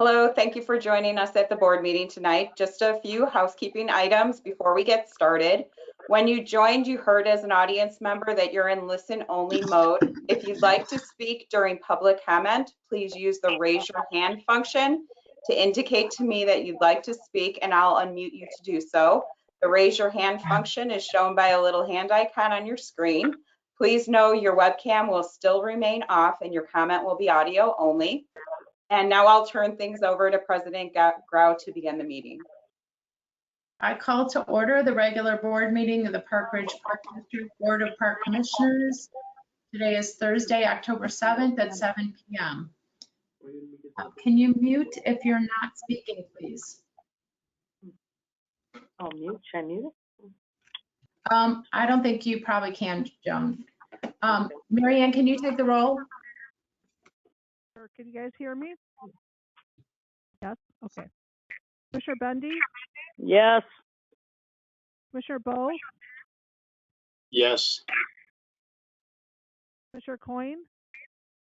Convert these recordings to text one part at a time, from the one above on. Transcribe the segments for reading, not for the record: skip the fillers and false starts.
Hello, thank you for joining us at the board meeting tonight. Just a few housekeeping items before we get started. When you joined, you heard as an audience member that you're in listen-only mode. If you'd like to speak during public comment, please use the raise your hand function to indicate to me that you'd like to speak, and I'll unmute you to do so. The raise your hand function is shown by a little hand icon on your screen. Please know your webcam will still remain off and your comment will be audio only. And now I'll turn things over to President Grau to begin the meeting. I call to order the regular board meeting of the Park Ridge Park District Board of Park Commissioners. Today is Thursday, October 7th at 7 p.m. Can you mute if you're not speaking, please? I'll mute. Should I mute it? I don't think you probably can, Joan. Mary Ann, can you take the roll? Can you guys hear me? Yes, okay. Commissioner Bendy, Yes. Commissioner Bowe, Yes. Commissioner Coyne,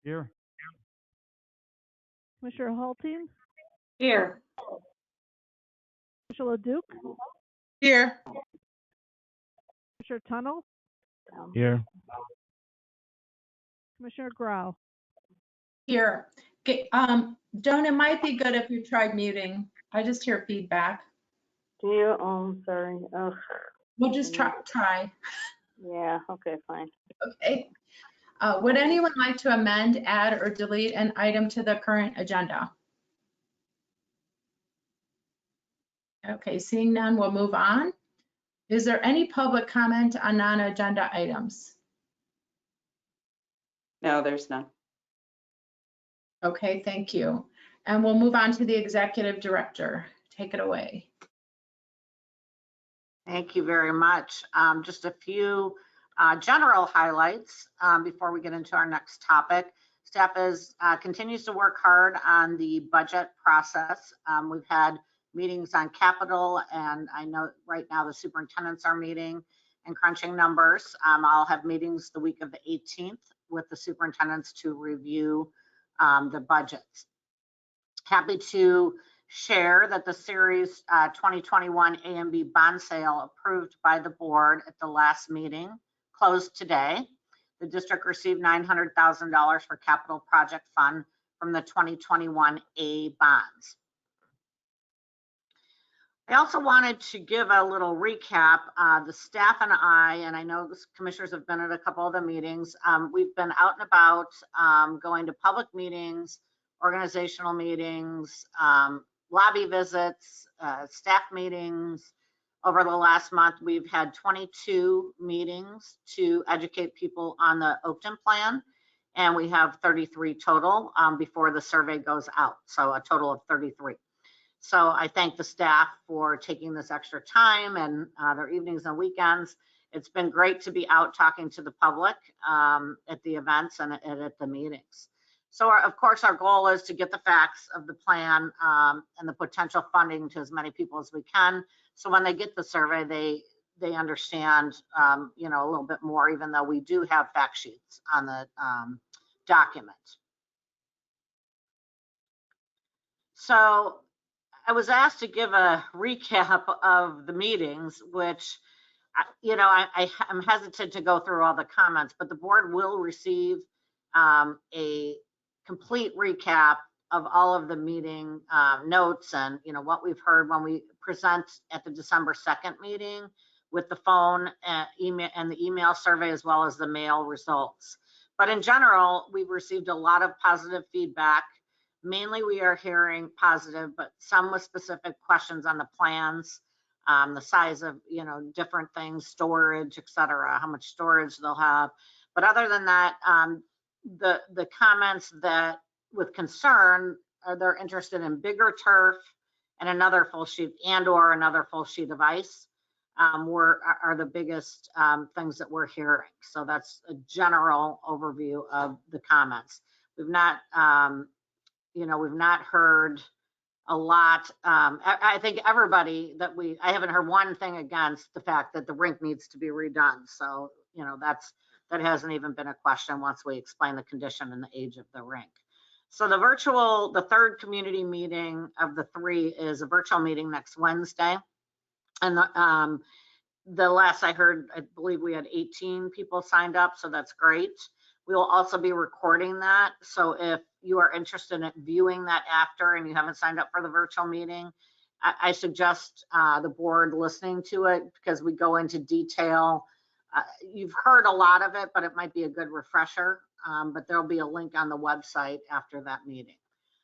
Here. Commissioner Halting, Here. Commissioner LeDuc, Here. Commissioner Tunnel, Here. Commissioner Grau. Here. Okay, Joan, it might be good if you tried muting. I just hear feedback. Do you? Oh, I'm sorry. Ugh. We'll just try. Yeah. Okay. Fine. Okay. Would anyone like to amend, add, or delete an item to the current agenda? Okay, seeing none, we'll move on. Is there any public comment on non-agenda items? No, there's none. Okay, thank you. And we'll move on to the executive director. Take it away. Thank you very much. Just a few general highlights before we get into our next topic. Staff continues to work hard on the budget process. We've had meetings on capital, and I know right now the superintendents are meeting and crunching numbers. I'll have meetings the week of the 18th with the superintendents to review the budgets. Happy to share that the Series 2021 A and B bond sale approved by the board at the last meeting closed today. The district received $900,000 for capital project fund from the 2021 A bonds. I also wanted to give a little recap. The staff and I know the commissioners have been at a couple of the meetings. We've been out and about, going to public meetings, organizational meetings, lobby visits, staff meetings. Over the last month, we've had 22 meetings to educate people on the Oakton plan, and we have 33 total before the survey goes out, so a total of 33. So I thank the staff for taking this extra time and their evenings and weekends. It's been great to be out talking to the public at the events and at the meetings. So of course, our goal is to get the facts of the plan and the potential funding to as many people as we can. So when they get the survey, they understand, a little bit more, even though we do have fact sheets on the document. So I was asked to give a recap of the meetings, which, I'm hesitant to go through all the comments, but the board will receive a complete recap of all of the meeting notes and, what we've heard when we present at the December 2nd meeting with the phone email and the email survey, as well as the mail results. But in general, we've received a lot of positive feedback. Mainly we are hearing positive, but some with specific questions on the plans, the size of, different things, storage, et cetera, how much storage they'll have. But other than that, the comments that with concern are they're interested in bigger turf and another full sheet or another full sheet of ice are the biggest things that we're hearing. So that's a general overview of the comments. We've not heard a lot. I think everybody I haven't heard one thing against the fact that the rink needs to be redone. So, that hasn't even been a question once we explain the condition and the age of the rink. So the third community meeting of the 3 is a virtual meeting next Wednesday. And the last I heard, I believe we had 18 people signed up, so that's great. We will also be recording that. So if you are interested in viewing that after and you haven't signed up for the virtual meeting, I suggest the board listening to it, because we go into detail. You've heard a lot of it, but it might be a good refresher. But there'll be a link on the website after that meeting.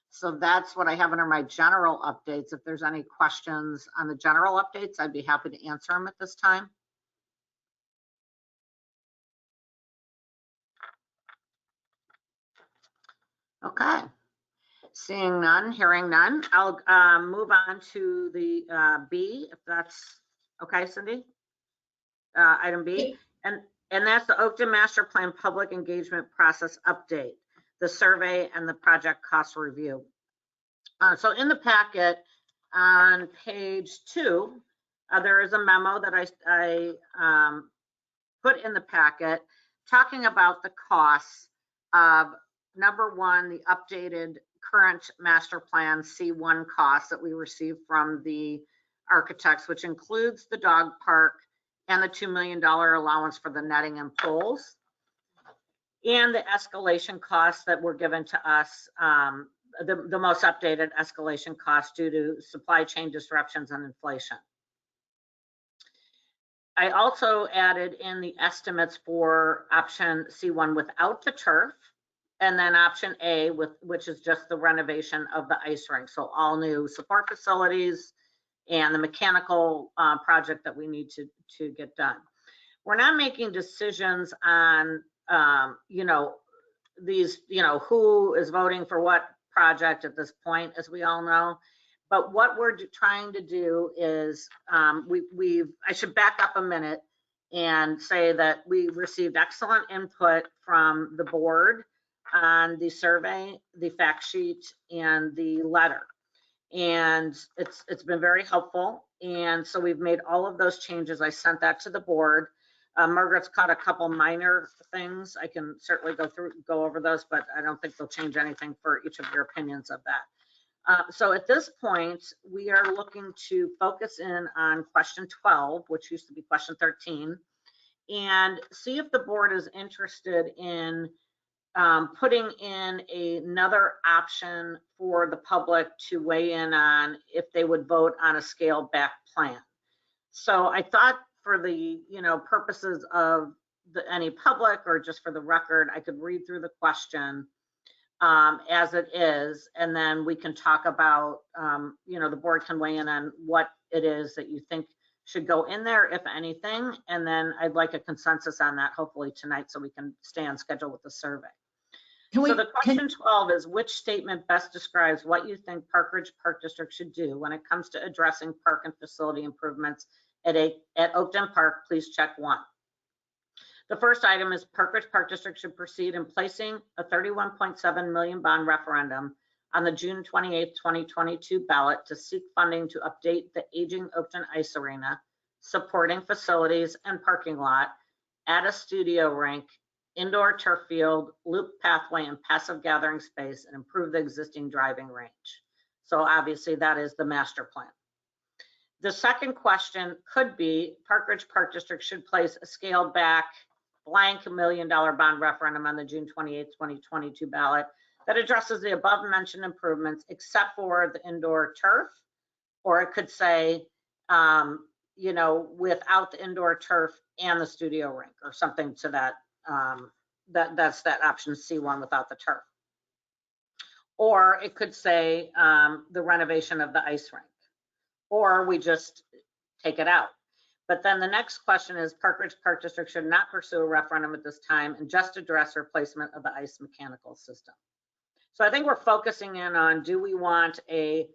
So that's what I have under my general updates. If there's any questions on the general updates, I'd be happy to answer them at this time. Okay. Seeing none, hearing none, I'll move on to the B, if that's okay, Cindy. Item B, and that's the Oakton Master Plan Public Engagement Process Update, the survey and the project cost review. So in the packet on page 2, there is a memo that I put in the packet talking about the costs of, number 1, the updated current master plan C1 costs that we received from the architects, which includes the dog park and the $2 million allowance for the netting and poles, and the escalation costs that were given to us, the most updated escalation costs due to supply chain disruptions and inflation. I also added in the estimates for option C1 without the turf, and then option A, which is just the renovation of the ice rink. So all new support facilities and the mechanical project that we need to get done. We're not making decisions on, these, who is voting for what project at this point, as we all know. But what we're trying to do is, I should back up a minute and say that we received excellent input from the board on the survey, the fact sheet, and the letter. And it's been very helpful. And so we've made all of those changes. I sent that to the board. Margaret's caught a couple minor things. I can certainly go over those, but I don't think they'll change anything for each of your opinions of that. So at this point, we are looking to focus in on question 12, which used to be question 13, and see if the board is interested in putting in another option for the public to weigh in on if they would vote on a scaled back plan. So I thought for the purposes of any public or just for the record, I could read through the question as it is, and then we can talk about, the board can weigh in on what it is that you think should go in there, if anything, and then I'd like a consensus on that hopefully tonight so we can stay on schedule with the survey. So the question 12 is, which statement best describes what you think Park Ridge Park District should do when it comes to addressing park and facility improvements at Oakton Park? Please check 1. The first item is Park Ridge Park District should proceed in placing a $31.7 million bond referendum on the June 28, 2022 ballot to seek funding to update the aging Oakton Ice Arena, supporting facilities and parking lot, add a studio rink, indoor turf field, loop pathway, and passive gathering space, and improve the existing driving range. So obviously that is the master plan. The second question could be, Park Ridge Park District should place a scaled back blank $1 million bond referendum on the June 28, 2022 ballot that addresses the above mentioned improvements except for the indoor turf, or it could say, without the indoor turf and the studio rink, or something to that. That's that option C1 without the turf. Or it could say the renovation of the ice rink, or we just take it out. But then the next question is, Park Ridge Park District should not pursue a referendum at this time and just address replacement of the ice mechanical system. So I think we're focusing in on, do we want 3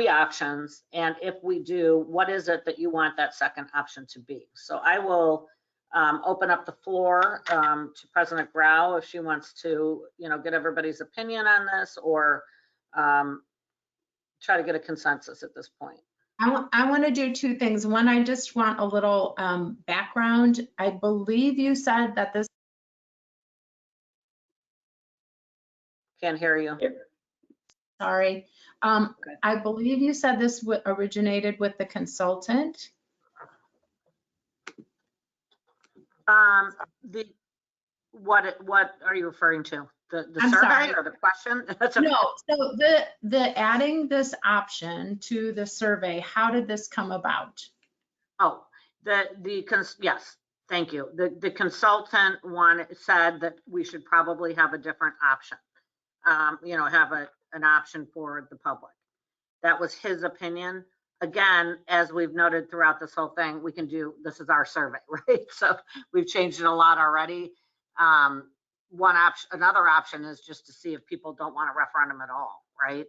options? And if we do, what is it that you want that second option to be? So I will open up the floor to President Grau if she wants to, get everybody's opinion on this, or try to get a consensus at this point. I want to do 2 things. One, I just want a little background. I believe you said that this. Can't hear you. Sorry. I believe you said this originated with the consultant. What are you referring to? The I'm survey sorry. or the question? That's okay. No, so the adding this option to the survey, how did this come about? Oh, yes, thank you. The consultant said that we should probably have a different option. Have an option for the public. That was his opinion. Again, as we've noted throughout this whole thing, this is our survey, right? So we've changed it a lot already. Another option is just to see if people don't want a referendum at all, right?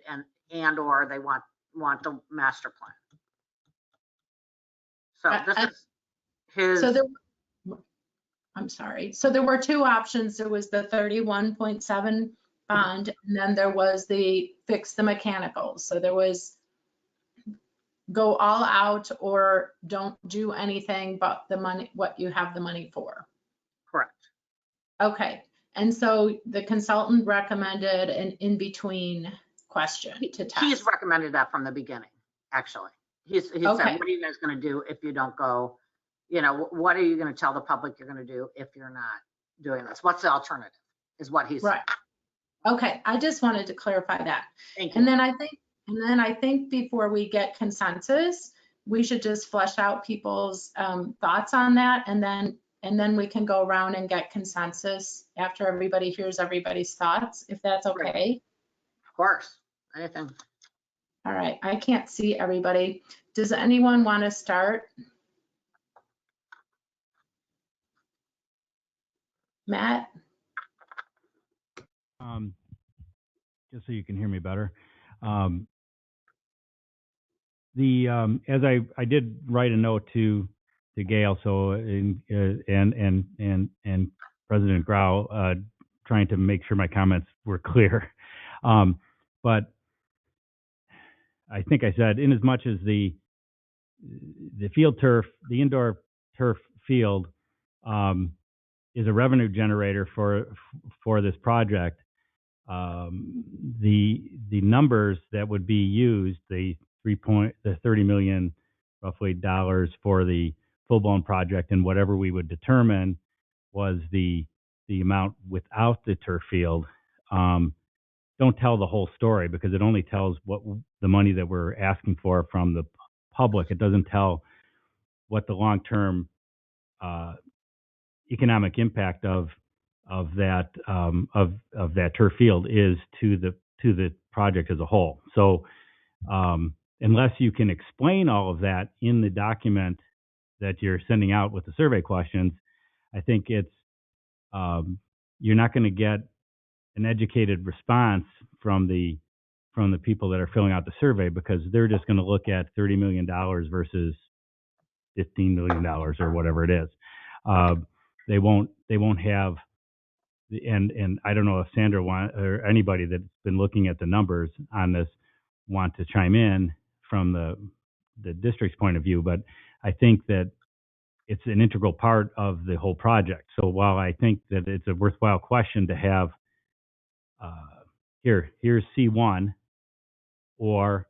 Or they want the master plan. So this is his. I'm sorry. So there were two options. There was the 31.7 bond, and then there was the fix the mechanicals. So there was go all out or don't do anything but the money, what you have the money for. Correct. Okay. And so the consultant recommended an in-between question to test. He's recommended that from the beginning, actually. He said, what are you guys going to do if you don't go? What are you going to tell the public you're going to do if you're not doing this? What's the alternative is what he said. Right. Okay. I just wanted to clarify that. Thank you. And then I think before we get consensus, we should just flesh out people's thoughts on that. And then we can go around and get consensus after everybody hears everybody's thoughts, if that's okay. Right. Of course. Anything. All right. I can't see everybody. Does anyone want to start? Matt? Just so you can hear me better. As I did write a note to Gail, so and President Grau, trying to make sure my comments were clear. But I think I said, in as much as the field turf, the indoor turf field, is a revenue generator for this project. The numbers that would be used, the $30 million roughly dollars for the full-blown project, and whatever we would determine was the amount without the turf field, don't tell the whole story, because it only tells what the money that we're asking for from the public. It doesn't tell what the long-term economic impact of that turf field is to the project as a whole. So unless you can explain all of that in the document that you're sending out with the survey questions, I think it's you're not going to get an educated response from the people that are filling out the survey, because they're just going to look at $30 million versus $15 million or whatever it is. They won't have, and I don't know if Sandra or anybody that's been looking at the numbers on this want to chime in from the district's point of view, but I think that it's an integral part of the whole project. So while I think that it's a worthwhile question to have, here's C1, or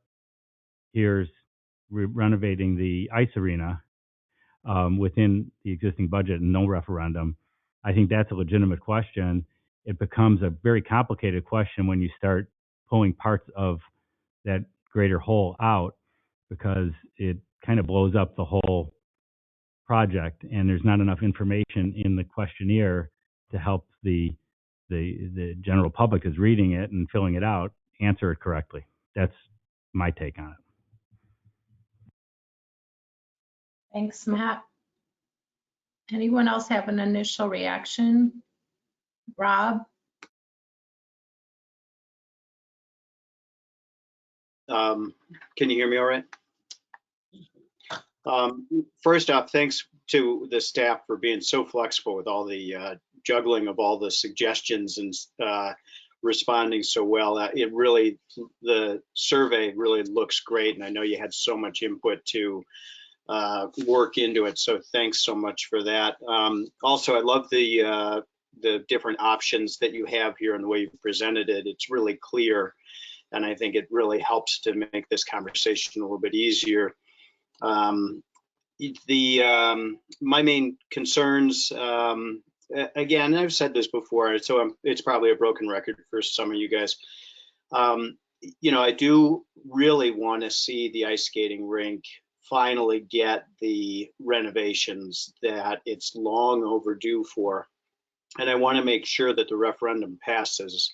here's renovating the ice arena within the existing budget and no referendum, I think that's a legitimate question. It becomes a very complicated question when you start pulling parts of that greater whole out, because it kind of blows up the whole project, and there's not enough information in the questionnaire to help the general public is reading it and filling it out answer it correctly. That's my take on it. Thanks, Matt. Anyone else have an initial reaction? Rob? Can you hear me all right? First off, thanks to the staff for being so flexible with all the juggling of all the suggestions and responding so well. The survey really looks great, and I know you had so much input to work into it, so thanks so much for that. Also, I love the the different options that you have here and the way you presented it, it's really clear. And I think it really helps to make this conversation a little bit easier. My main concerns, again, I've said this before, so it's probably a broken record for some of you guys. I do really want to see the ice skating rink finally get the renovations that it's long overdue for. And I want to make sure that the referendum passes.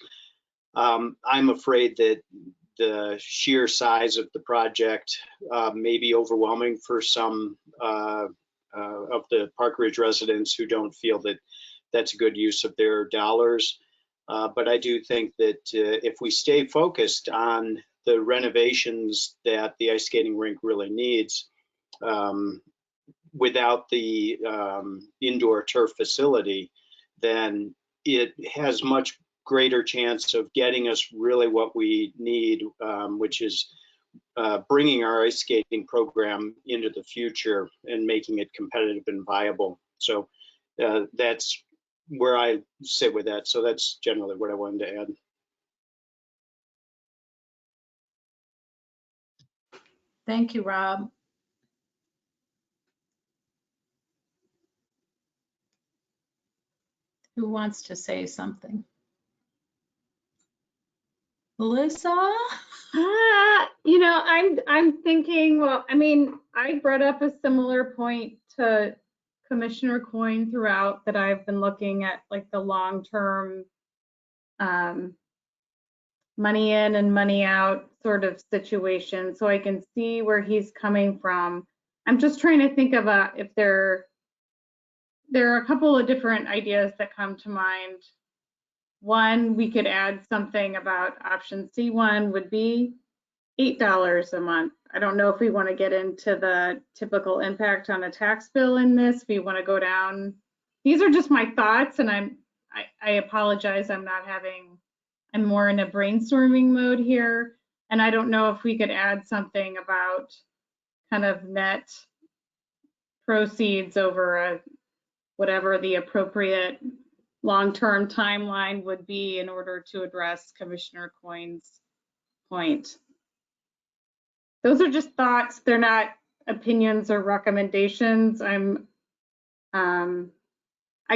I'm afraid that the sheer size of the project may be overwhelming for some of the Park Ridge residents who don't feel that that's a good use of their dollars. But I do think that if we stay focused on the renovations that the ice skating rink really needs, without the indoor turf facility, then it has much greater chance of getting us really what we need, which is bringing our ice skating program into the future and making it competitive and viable. So that's where I sit with that. So that's generally what I wanted to add. Thank you, Rob. Who wants to say something? Melissa? I'm thinking, well, I mean, I brought up a similar point to Commissioner Coyne throughout, that I've been looking at like the long-term money in and money out sort of situation. So I can see where he's coming from. I'm just trying to think of if there are a couple of different ideas that come to mind. One, we could add something about option C1 would be $8 a month. I don't know if we want to get into the typical impact on a tax bill in this. We want to go down. These are just my thoughts, and I apologize. I'm more in a brainstorming mode here, and I don't know if we could add something about kind of net proceeds over whatever the appropriate long-term timeline would be in order to address Commissioner Coyne's point. Those are just thoughts. They're not opinions or recommendations. I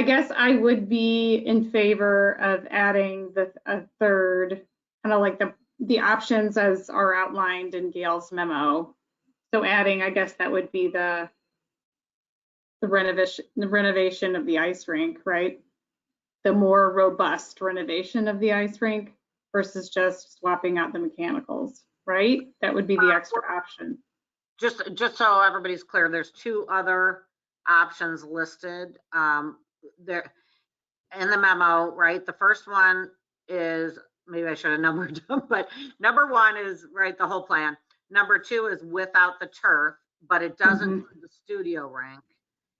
guess I would be in favor of adding a third, kind of like the options as are outlined in Gail's memo. So adding, I guess that would be the renovation of the ice rink, right? The more robust renovation of the ice rink versus just swapping out the mechanicals, right? That would be the extra option. Just so everybody's clear, there's two other options listed there in the memo, right? The first one is, maybe I should have numbered them, but number one is, right, the whole plan. Number two is without the turf, but it doesn't include the studio rink.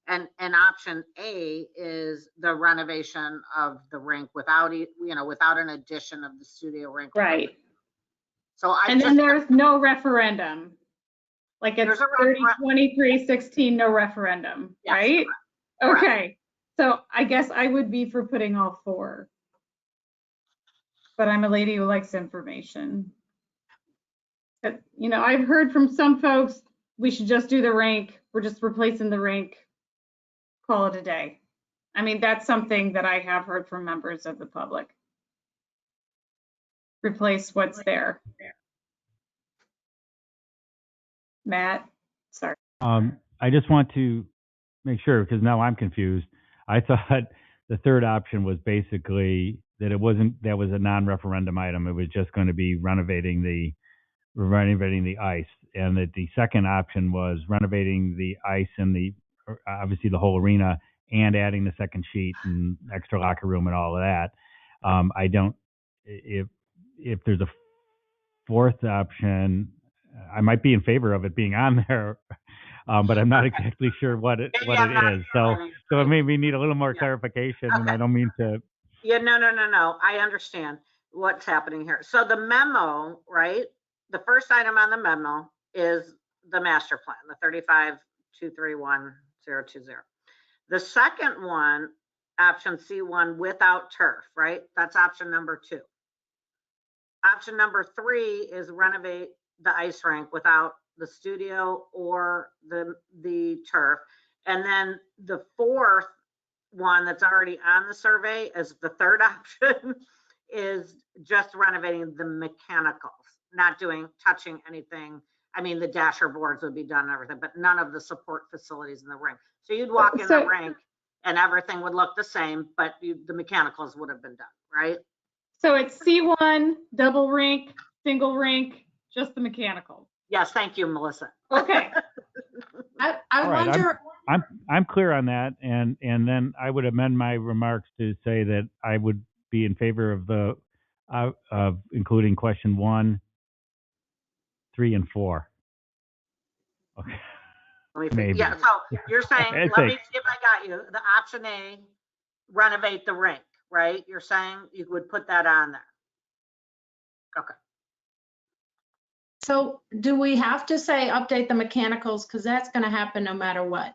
And option A is the renovation of the rink without an addition of the studio rink. Right. So then there's no referendum. Like it's 30-23-16, no referendum, yes, right? Correct. Okay. So I guess I would be for putting all four. But I'm a lady who likes information. But, I've heard from some folks, we should just do the rink. We're just replacing the rink. Call it a day. I mean, that's something that I have heard from members of the public. Replace what's there. Matt, sorry. I just want to make sure, because now I'm confused. I thought the third option was basically that that was a non-referendum item. It was just going to be renovating the ice, and that the second option was renovating the ice and obviously the whole arena, and adding the second sheet and extra locker room and all of that. If there's a fourth option, I might be in favor of it being on there, but I'm not exactly sure what it is. So it made me need a little more clarification, and I don't mean to. Yeah, no. I understand what's happening here. So the memo, right? The first item on the memo is the master plan, the 35231-020. The second one option C1 without turf, right? That's option number 2. Option number 3 is renovate the ice rink without the studio or the turf. And then the 4th one that's already on the survey as the 3rd option is just renovating the mechanicals, not touching anything. I mean, the dasher boards would be done and everything, but none of the support facilities in the rink. So you'd walk in the rink and everything would look the same, but the mechanicals would have been done, right? So it's C1, double rink, single rink, just the mechanicals. Yes, thank you, Melissa. Okay. I All right, wonder, I'm clear on that, and then I would amend my remarks to say that I would be in favor of the of including question 1, 3, and 4. Okay. Let me think. Maybe. Yeah, so you're saying, I let me think. see if I got you. The option A, renovate the rink, right? You're saying you would put that on there. Okay. so do we have to say update the mechanicals? Because that's going to happen no matter what.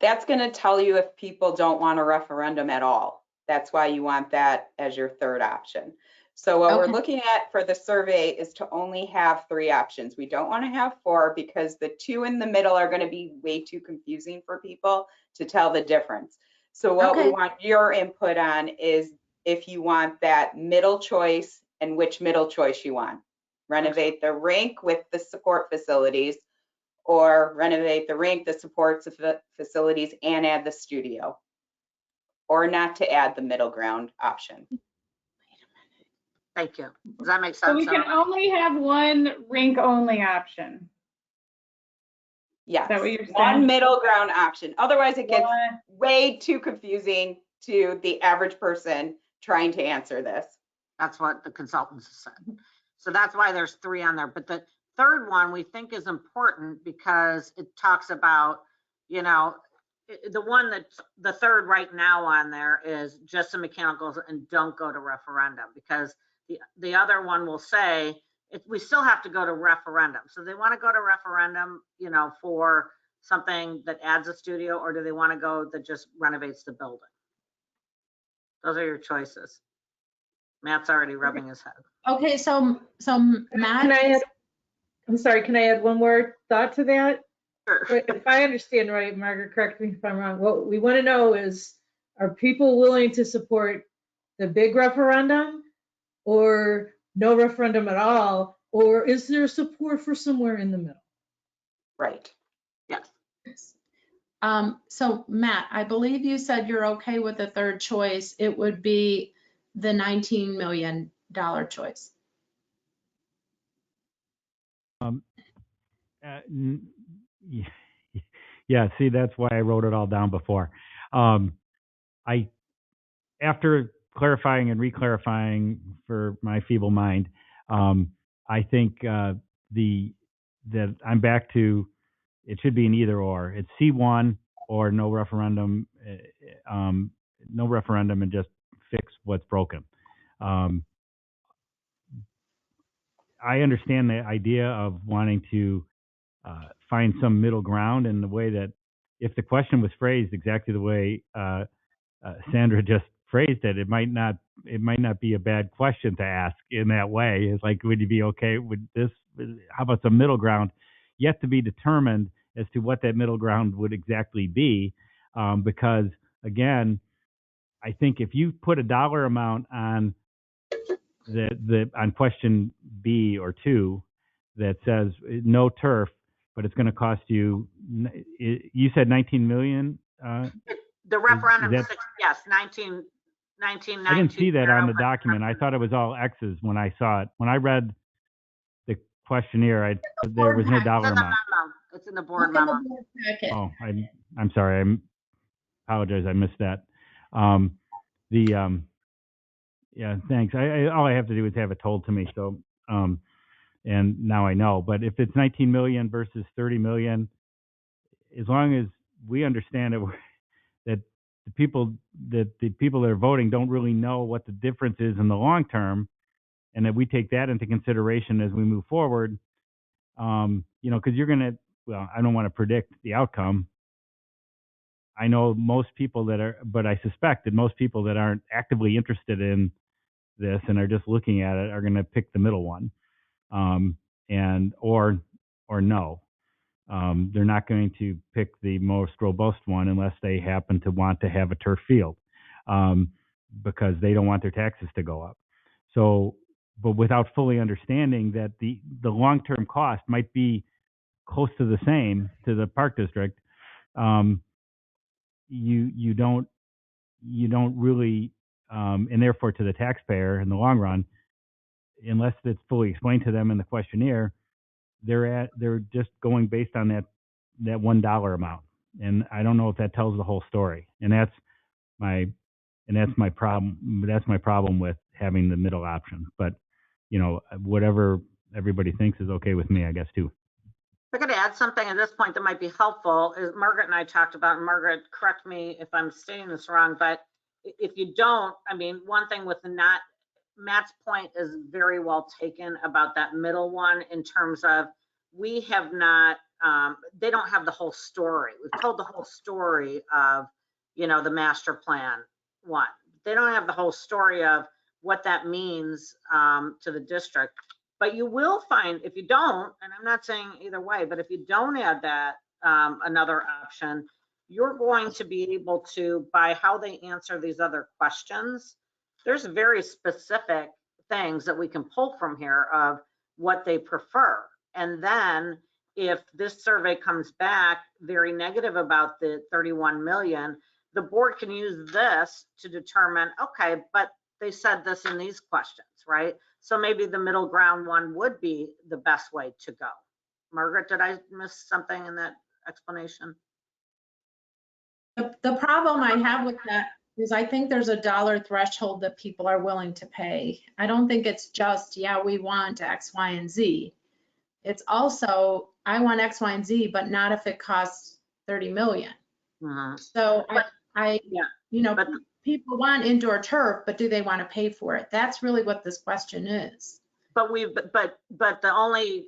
That's going to tell you if people don't want a referendum at all. That's why you want that as your 3rd option. So what we're Okay. looking at for the survey is to only have 3 options. We don't want to have 4 because the 2 in the middle are going to be way too confusing for people to tell the difference. So what we Okay. want your input on is if you want that middle choice and which middle choice you want. Renovate the rink with the support facilities, or renovate the rink, the support facilities, and add the studio, or not to add the middle ground option. Thank you. Does that make sense? So we can only have one rink only option. Yes, Is that what you're saying? one middle ground option. Otherwise, it gets way too confusing to the average person trying to answer this. That's what the consultants said. So that's why there's 3 on there. But the 3rd one we think is important because it talks about, you know, the one that's the 3rd right now on there is just the mechanicals and don't go to referendum, because the other one will say we still have to go to referendum. So they want to go to referendum, you know, for something that adds a studio, or do they want to go that just renovates the building? Those are your choices. Matt's already rubbing his head. Okay, so Matt. Can I add, I'm sorry, can I add one more thought to that? Sure. If I understand right, Margaret, correct me if I'm wrong, what we want to know is, are people willing to support the big referendum or no referendum at all? Or is there support for somewhere in the middle? Right. Yes. So Matt, I believe you said you're okay with the 3rd choice. It would be the $19 million choice. Yeah, see, that's why I wrote it all down before. After clarifying and reclarifying for my feeble mind, I think that I'm back to, it should be an either or. It's C1 or no referendum, and just fix what's broken. I understand the idea of wanting to find some middle ground in the way that, if the question was phrased exactly the way Sandra just phrased it, it might not be a bad question to ask in that way. It's like, would you be okay with this? How about some middle ground? Yet to be determined as to what that middle ground would exactly be, because again, I think if you put a dollar amount on on question B or 2 that says no turf, but it's going to cost you, you said 19 million. The referendum, yes, 19. I didn't see that on the document. I thought it was all X's when I saw it. When I read the questionnaire, there was no dollar amount. It's in the board memo. Oh, I'm sorry. I apologize. I missed that. Yeah, thanks. All I have to do is have it told to me. So, and now I know. But if it's 19 million versus 30 million, as long as we understand it, that the people that are voting don't really know what the difference is in the long term, and that we take that into consideration as we move forward. You know, because well, I don't want to predict the outcome. I know most people that are, but I suspect that most people that aren't actively interested in this and are just looking at it are going to pick the middle one, or no. They're not going to pick the most robust one unless they happen to want to have a turf field, because they don't want their taxes to go up. So, but without fully understanding that the long-term cost might be close to the same to the park district, you don't really, and therefore to the taxpayer in the long run, unless it's fully explained to them in the questionnaire, they're just going based on that $1 amount, and I don't know if that tells the whole story. And that's my problem. That's my problem with having the middle option. But whatever everybody thinks is okay with me, I guess, too. I'm going to add something at this point that might be helpful. Is Margaret and I talked about, and Margaret, correct me if I'm stating this wrong, but if you don't, I mean, one thing with Matt's point is very well taken about that middle one, in terms of we have not, they don't have the whole story. We've told the whole story of, the master plan one. They don't have the whole story of what that means to the district. But you will find, if you don't, and I'm not saying either way, but if you don't add that another option, you're going to be able to, by how they answer these other questions, there's very specific things that we can pull from here of what they prefer. And then if this survey comes back very negative about the 31 million, the board can use this to determine, okay, but they said this in these questions, right? So maybe the middle ground one would be the best way to go. Margaret, did I miss something in that explanation? The problem I have with that is I think there's a dollar threshold that people are willing to pay. I don't think it's just, yeah, we want X, Y, and Z. It's also, I want X, Y, and Z, but not if it costs 30 million. So but people want indoor turf, but do they want to pay for it? That's really what this question is. But the only,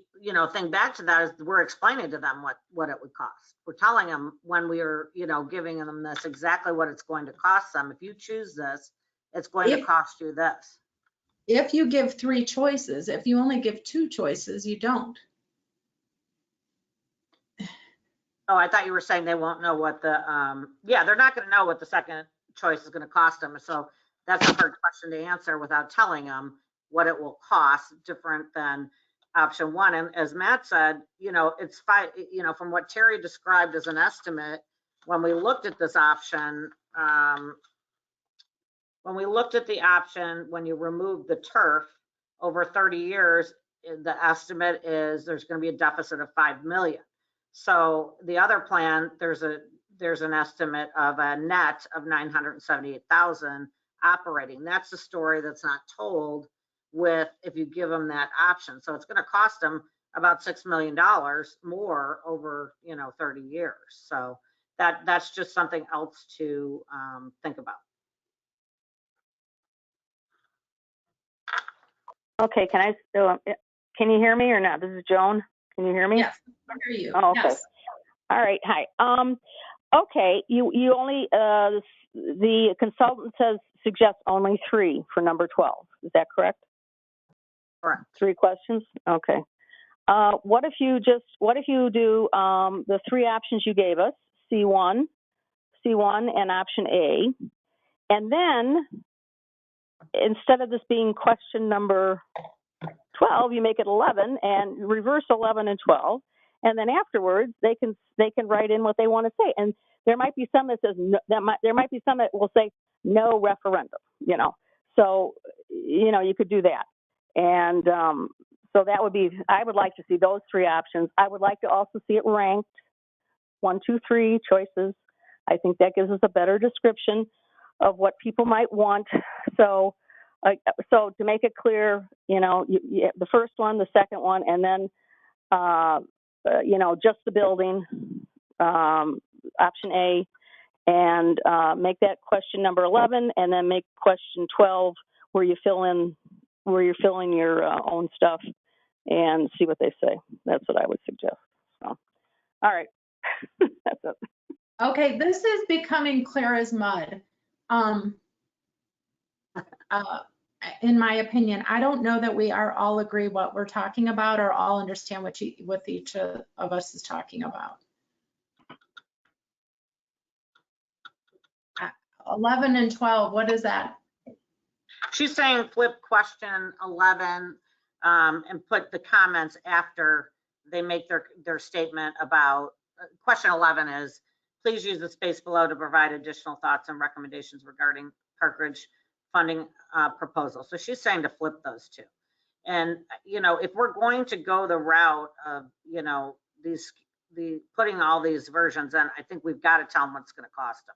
thing back to that is we're explaining to them what it would cost. We're telling them when we are, giving them this exactly what it's going to cost them. If you choose this, it's going to cost you this. If you give 3 choices, if you only give 2 choices, you don't. Oh, I thought you were saying they won't know what the, they're not going to know what the second choice is going to cost them. So that's a hard question to answer without telling them what it will cost, different than option one. And as Matt said, it's fine, from what Terry described as an estimate, when we looked at this option, when you remove the turf over 30 years, the estimate is there's going to be a deficit of 5 million. So the other plan, there's an estimate of a net of 978,000 operating. That's the story that's not told with if you give them that option. So it's going to cost them about $6 million more over 30 years. So that's just something else to think about. Okay, can you hear me or not? This is Joan. Can you hear me? Yes, I hear you. Oh, okay. Yes. All right. Hi. Okay. You only the consultant suggests only 3 for number 12. Is that correct? Correct. 3 questions. Okay. What if you do the 3 options you gave us, C1, and option A, and then instead of this being question number 12, you make it 11 and reverse 11 and 12. And then afterwards, they can write in what they want to say. And there might be some that says no, there might be some that will say no referendum. So you could do that. And so that would be. I would like to see those 3 options. I would like to also see it ranked 1, 2, 3 choices. I think that gives us a better description of what people might want. So to make it clear, the first one, the second one, and then just the building, option A, and make that question number 11, and then make question 12 where you fill in your own stuff and see what they say. That's what I would suggest. So All right. That's it. Okay, this is becoming clear as mud. Uh, in my opinion, I don't know that we are all agree what we're talking about or all understand what each of us is talking about. 11 and 12, what is that? She's saying flip question 11 and put the comments after they make their statement about, question 11 is, please use the space below to provide additional thoughts and recommendations regarding Park Ridge funding proposal. So she's saying to flip those two. And, you know, if we're going to go the route of, you know, putting all these versions in, I think we've got to tell them what it's going to cost them.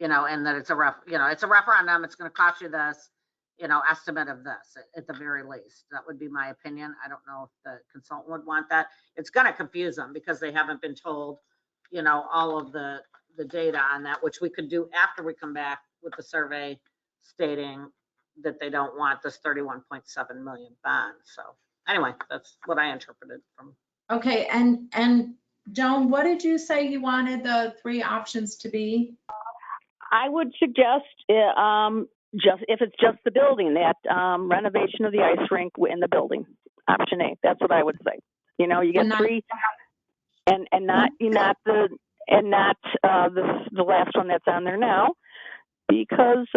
You know, and that it's a referendum, it's going to cost you this, you know, estimate of this at the very least. That would be my opinion. I don't know if the consultant would want that. It's going to confuse them because they haven't been told, you know, all of the data on that, which we could do after we come back with the survey stating that they don't want this 31.7 million bond. So anyway, that's what I interpreted from. Okay, and Joan, what did you say you wanted the 3 options to be? I would suggest just if it's just the building, that renovation of the ice rink in the building, option A. That's what I would say. You know, you get 3, and not the last one that's on there now, because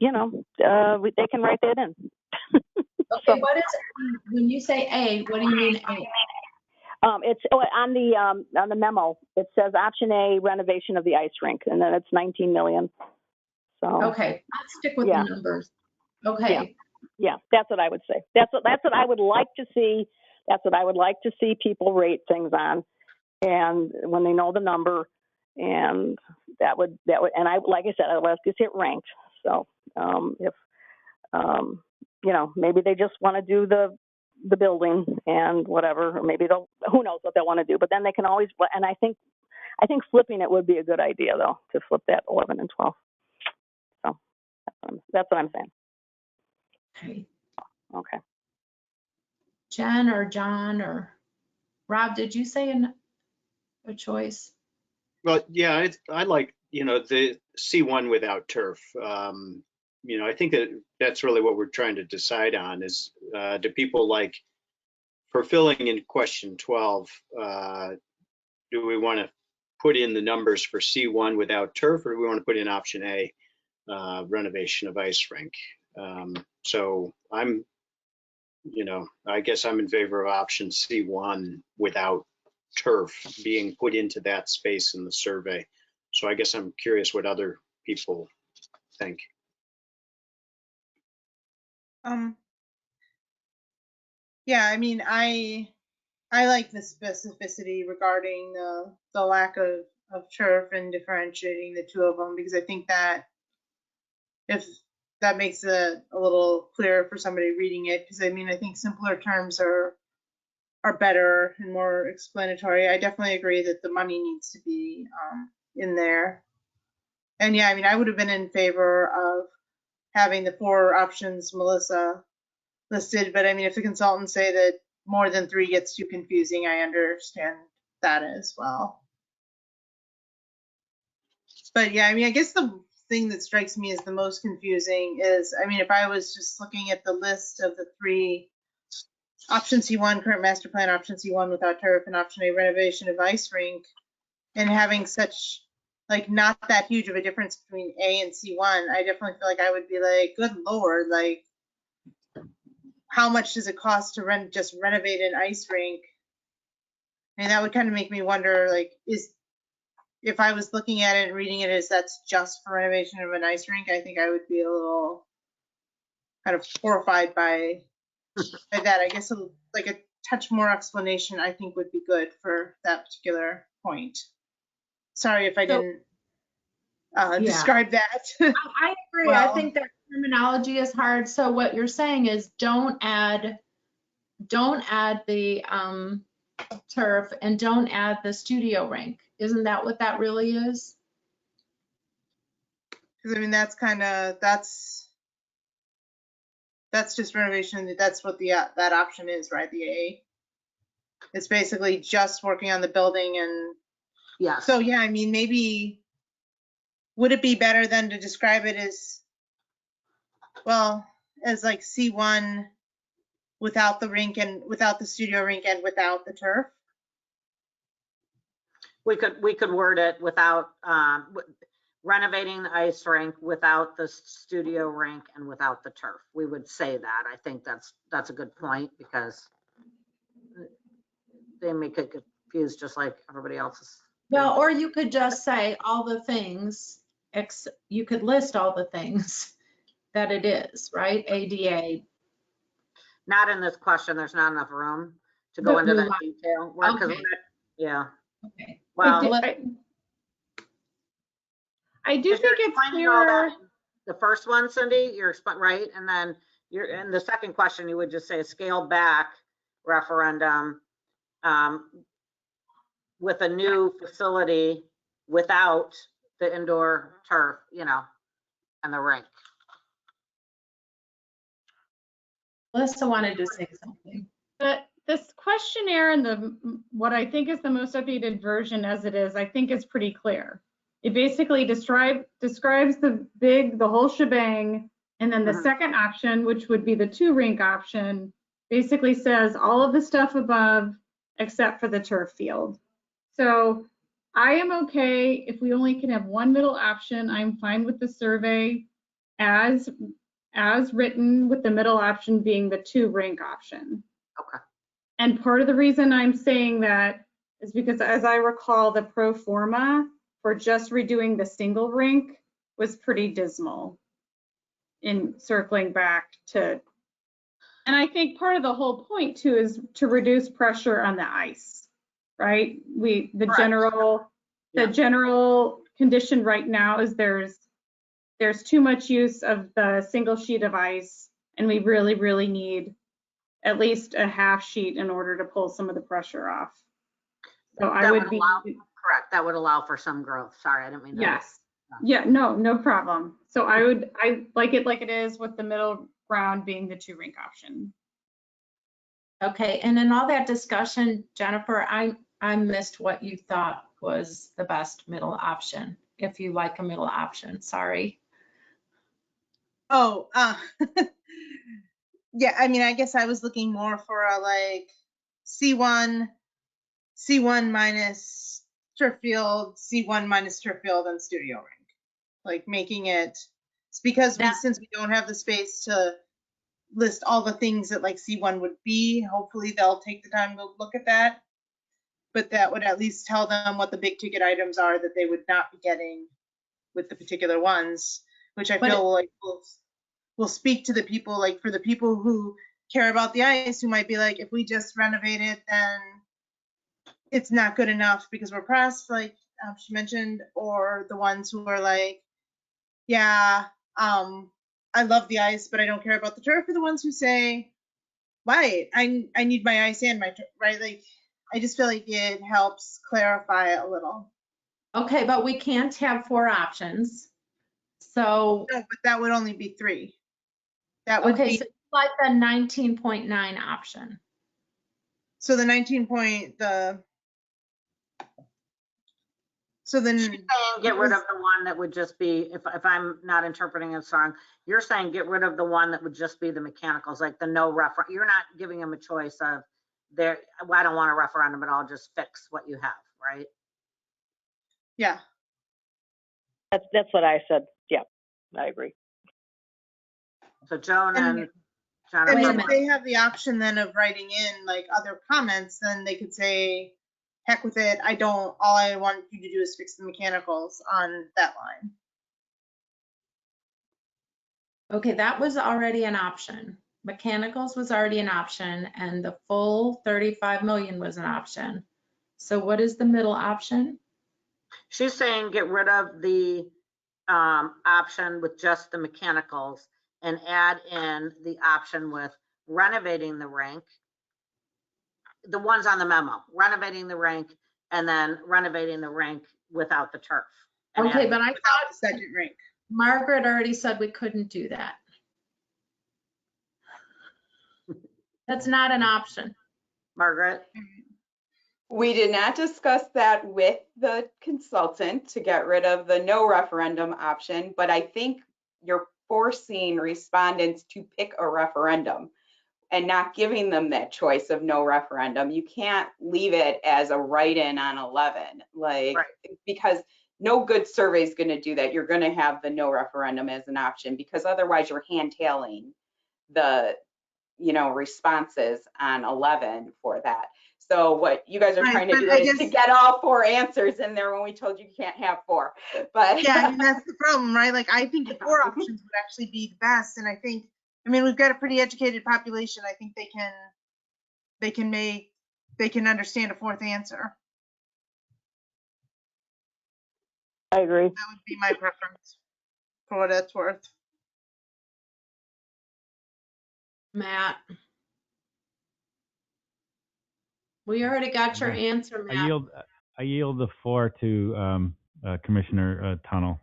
you know, they can write that in. Okay, what is when you say A? What do you mean A? It's on the memo. It says option A, renovation of the ice rink, and then it's 19 million. So okay, let's stick with the numbers. Okay. Yeah, that's what I would say. That's what I would like to see. That's what I would like to see people rate things on, and when they know the number, and that would, and I, like I said, I'd like to see it ranked. So if you know, maybe they just want to do the building and whatever, or maybe who knows what they'll want to do, but then they can always, and I think flipping it would be a good idea though, to flip that 11 and 12. So that's what I'm saying. Okay. Okay. Jen or John or Rob, did you say a choice? Well, yeah, I like, you know, the C1 without turf. You know, I think that's really what we're trying to decide on is, do people like, for filling in question 12, do we want to put in the numbers for C1 without turf, or do we want to put in option A, renovation of ice rink? So I'm, you know, I guess I'm in favor of option C1 without turf being put into that space in the survey. So I guess I'm curious what other people think. Yeah, I mean, I like the specificity regarding the lack of turf and differentiating the two of them, because I think that if that makes it a little clearer for somebody reading it, because I mean, I think simpler terms are better and more explanatory. I definitely agree that the money needs to be in there. And yeah, I mean, I would have been in favor of having the 4 options Melissa listed, but I mean, if the consultants say that more than 3 gets too confusing, I understand that as well. But yeah, I mean, I guess the thing that strikes me as the most confusing is, I mean, if I was just looking at the list of the 3, option C1, current master plan, option C1 without turf, and option A, renovation of ice rink, and having such, like, not that huge of a difference between A and C1, I definitely feel like I would be like, good Lord, like, how much does it cost to just renovate an ice rink? And that would kind of make me wonder, like, if I was looking at it and reading it as that's just for renovation of an ice rink, I think I would be a little kind of horrified by that. I guess like a touch more explanation, I think, would be good for that particular point. Sorry if I didn't describe that. I agree. Well, I think that terminology is hard. So what you're saying is don't add the turf and don't add the studio rink. Isn't that what that really is? because I mean, that's just renovation. That's what that option is, right? The A. It's basically just working on the building and, Yes. so yeah, I mean, maybe, would it be better then to describe it as, well, as like C1 without the rink and without the studio rink and without the turf? We could word it without, renovating the ice rink without the studio rink and without the turf. We would say that. I think that's a good point, because they may get confused just like everybody else's. Well, or you could just say all the things, you could list all the things that it is, right? ADA. Not in this question. There's not enough room to go into that detail. Okay. Yeah. Okay. Well, I do think it's explaining all clearer. that in the first one, Cindy, you're right, and then you're in the second question. You would just say a scaled back referendum with a new facility without the indoor turf, and the rink. Melissa wanted to say something. This questionnaire and what I think is the most updated version as it is, I think is pretty clear. It basically describes the whole shebang, and then the second option, which would be the 2 rink option, basically says all of the stuff above except for the turf field. So I am okay if we only can have one middle option. I'm fine with the survey as written, with the middle option being the 2 rink option. Okay. And part of the reason I'm saying that is because, as I recall, the pro forma for just redoing the single rink was pretty dismal in circling back to, and I think part of the whole point too is to reduce pressure on the ice, right? The general condition right now is there's too much use of the single sheet of ice, and we really, really need at least a half sheet in order to pull some of the pressure off. So correct. That would allow for some growth. Sorry, I didn't mean that. Yes. Yeah, no problem. So I like it is, with the middle ground being the 2 rink option. Okay, and in all that discussion, Jennifer, I missed what you thought was the best middle option, if you like a middle option, sorry. Oh, yeah, I mean, I guess I was looking more for a like C1 minus turf field, C1 minus turf field, and studio rink. Like making it, it's because since we don't have the space to list all the things that like C1 would be, hopefully they'll take the time to look at that. But that would at least tell them what the big ticket items are that they would not be getting with the particular ones, which I feel like will speak to the people, like for the people who care about the ice, who might be like, if we just renovate it, then it's not good enough because we're pressed, like she mentioned, or the ones who are like, yeah, I love the ice, but I don't care about the turf, are the ones who say, right, I need my ice and my turf, right? Like, I just feel like it helps clarify it a little. Okay, but we can't have 4 options. So. No, but that would only be 3. That would be. So like the 19.9 option. So the 19 so then. She's saying get rid of the one that would just be, if I'm not interpreting it wrong, you're saying get rid of the one that would just be the mechanicals, like the no referendum. You're not giving them a choice of I don't want a referendum, but I'll just fix what you have, right? Yeah. That's what I said. Yeah, I agree. So Joan and John. And if they have the option then of writing in like other comments, then they could say, heck with it, all I want you to do is fix the mechanicals on that line. Okay, that was already an option. Mechanicals was already an option, and the full 35 million was an option. So what is the middle option? She's saying get rid of the option with just the mechanicals and add in the option with renovating the rink, the ones on the memo, renovating the rink, and then renovating the rink without the turf. Okay, but I thought the second rink. Margaret already said we couldn't do that. That's not an option. Margaret? We did not discuss that with the consultant to get rid of the no referendum option, but I think you're forcing respondents to pick a referendum and not giving them that choice of no referendum. You can't leave it as a write-in on 11, like, Right. because no good survey is going to do that. You're going to have the no referendum as an option, because otherwise you're handtailing the, responses on 11 for that. So what you guys are Right, trying to but do I is to guess- get all 4 answers in there when we told you can't have 4. But Yeah, I mean, that's the problem, right? Like, I think the 4 options would actually be the best. And I think, we've got a pretty educated population. I think they can understand a 4th answer. I agree. That would be my preference for what it's worth. Matt. We already got your Okay. answer, I Matt. yield the floor to Commissioner Tunnel.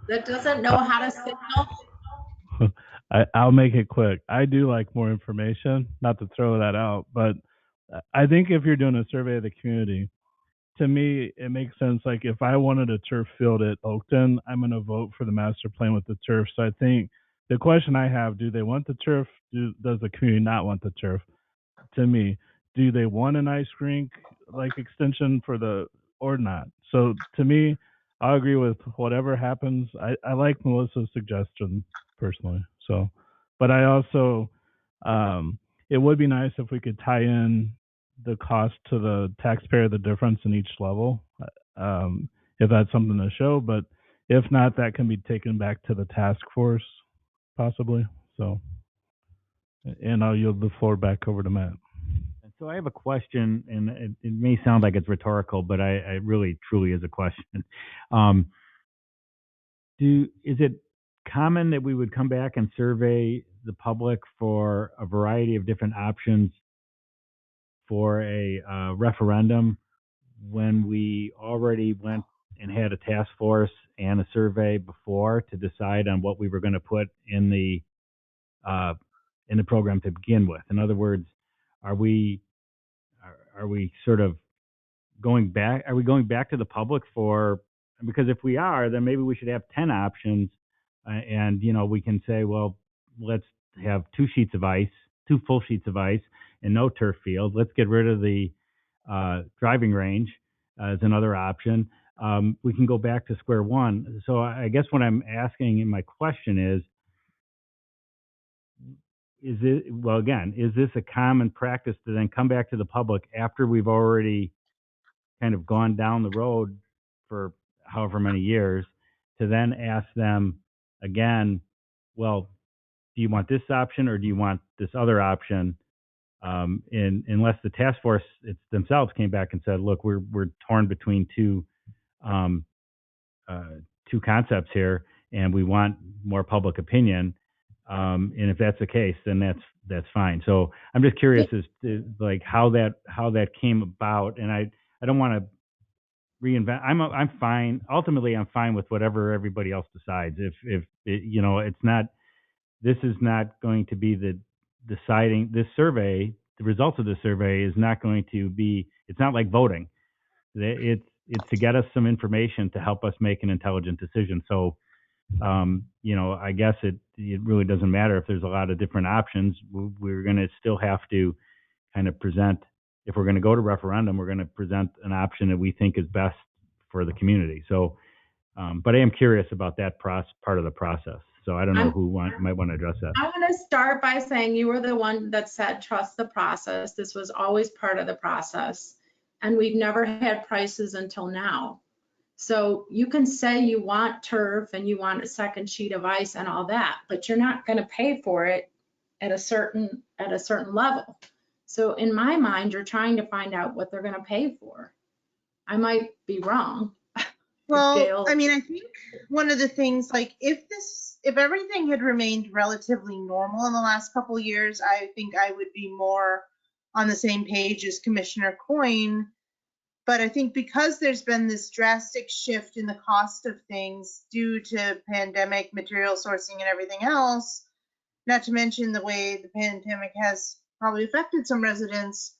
That doesn't know how to signal. I'll make it quick. I do like more information, not to throw that out, but I think if you're doing a survey of the community, to me, it makes sense. Like if I wanted a turf field at Oakton, I'm going to vote for the master plan with the turf. So I think the question I have, do they want the turf? Does the community not want the turf? To me, do they want an ice rink like extension or not? So to me, I agree with whatever happens. I like Melissa's suggestion personally. So, but I also, it would be nice if we could tie in the cost to the taxpayer, the difference in each level, if that's something to show. But if not, that can be taken back to the task force possibly. So, and I'll yield the floor back over to Matt. So I have a question, and it may sound like it's rhetorical, but I really truly is a question. Is it common that we would come back and survey the public for a variety of different options for a referendum when we already went and had a task force and a survey before to decide on what we were going to put in the program to begin with? In other words, are we sort of going back? Are we going back to the public for? Because if we are, then maybe we should have 10 options, and we can say, well, let's have 2 full sheets of ice, and no turf field. Let's get rid of the driving range as another option. We can go back to square one. So I guess what I'm asking in my question is this a common practice to then come back to the public after we've already kind of gone down the road for however many years to then ask them again, well, do you want this option or do you want this other option? Unless the task force themselves came back and said, look, we're torn between two concepts here, and we want more public opinion. And if that's the case, then that's fine. So I'm just curious as to like how that came about, and I don't want to reinvent. I'm fine. Ultimately, I'm fine with whatever everybody else decides. If it's not, this is not going to be the deciding. This survey, the results of this survey is not going to be. It's not like voting. It's to get us some information to help us make an intelligent decision. So, I guess it really doesn't matter if there's a lot of different options. We're going to still have to kind of present. If we're going to go to referendum, we're going to present an option that we think is best for the community. So, but I am curious about that part of the process. So I don't know who might want to address that. I want to start by saying you were the one that said trust the process. This was always part of the process. And we've never had prices until now. So you can say you want turf and you want a second sheet of ice and all that, but you're not going to pay for it at a certain level. So in my mind, you're trying to find out what they're going to pay for. I might be wrong. Well, I mean, I think one of the things, like, if everything had remained relatively normal in the last couple of years, I think I would be more on the same page as Commissioner Coyne. But I think because there's been this drastic shift in the cost of things due to pandemic, material sourcing, and everything else, not to mention the way the pandemic has probably affected some residents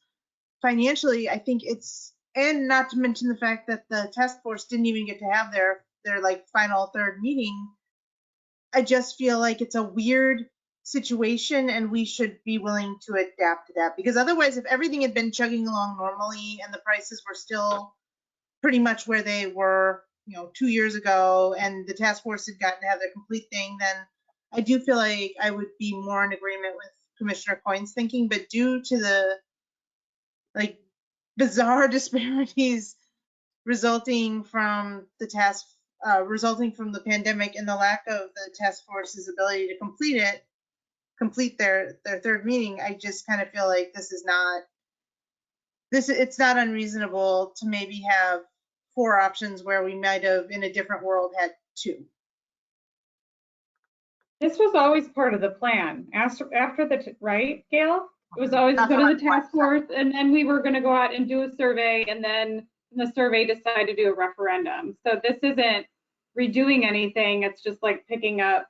financially, I think it's And not to mention the fact that the task force didn't even get to have their like final third meeting. I just feel like it's a weird situation and we should be willing to adapt to that, because otherwise, if everything had been chugging along normally and the prices were still pretty much where they were, 2 years ago, and the task force had gotten to have their complete thing, then I do feel like I would be more in agreement with Commissioner Coyne's thinking. But due to the like bizarre disparities resulting from the pandemic and the lack of the task force's ability to complete their third meeting, I just kind of feel like it's not unreasonable to maybe have 4 options where we might have in a different world had 2. This was always part of the plan. Right, Gail? It was always That's go what to the task force, and then we were going to go out and do a survey, and then the survey decided to do a referendum. So this isn't redoing anything. It's just like picking up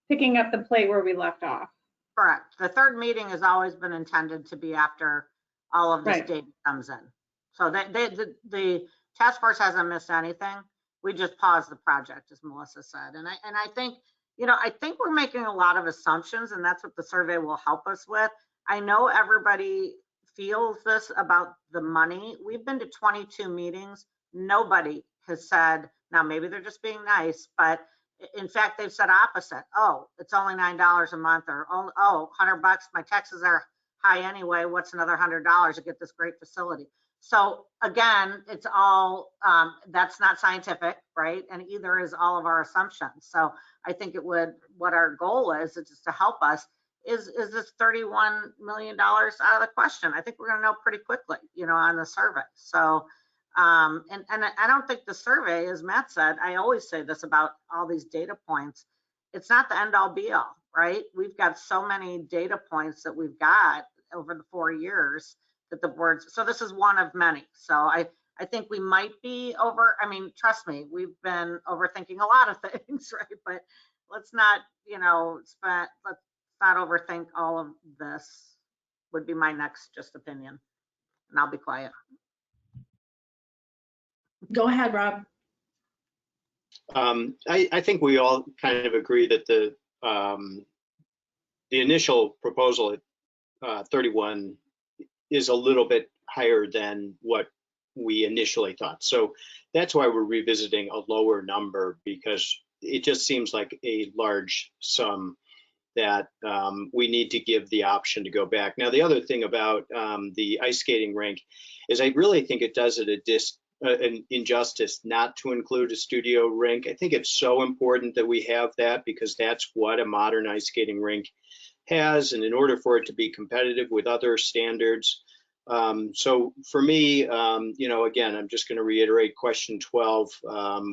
the plate where we left off. Correct. The third meeting has always been intended to be after all of this Right. data comes in. So the task force hasn't missed anything. We just paused the project, as Melissa said. And I think, I think we're making a lot of assumptions, and that's what the survey will help us with. I know everybody feels this about the money. We've been to 22 meetings. Nobody has said, now maybe they're just being nice, but in fact, they've said opposite. Oh, it's only $9 a month, or oh, $100. My taxes are high anyway. What's another $100 to get this great facility? So again, it's all, that's not scientific, right? And either is all of our assumptions. So I think what our goal is just to help us, is this $31 million out of the question? I think we're going to know pretty quickly, on the survey. So, and I don't think the survey, as Matt said, I always say this about all these data points, it's not the end all be all, right? We've got so many data points that we've got over the 4 years that the boards, so this is one of many. So I think we might be trust me, we've been overthinking a lot of things, right? But let's not, let's not overthink all of this, would be my next just opinion. And I'll be quiet. Go ahead, Rob. I think we all kind of agree that the initial proposal at 31 is a little bit higher than what we initially thought. So that's why we're revisiting a lower number, because it just seems like a large sum that we need to give the option to go back. Now, the other thing about the ice skating rink is I really think it does it an injustice not to include a studio rink. I think it's so important that we have that, because that's what a modern ice skating rink has, and in order for it to be competitive with other standards. So for me, again, I'm just going to reiterate question 12.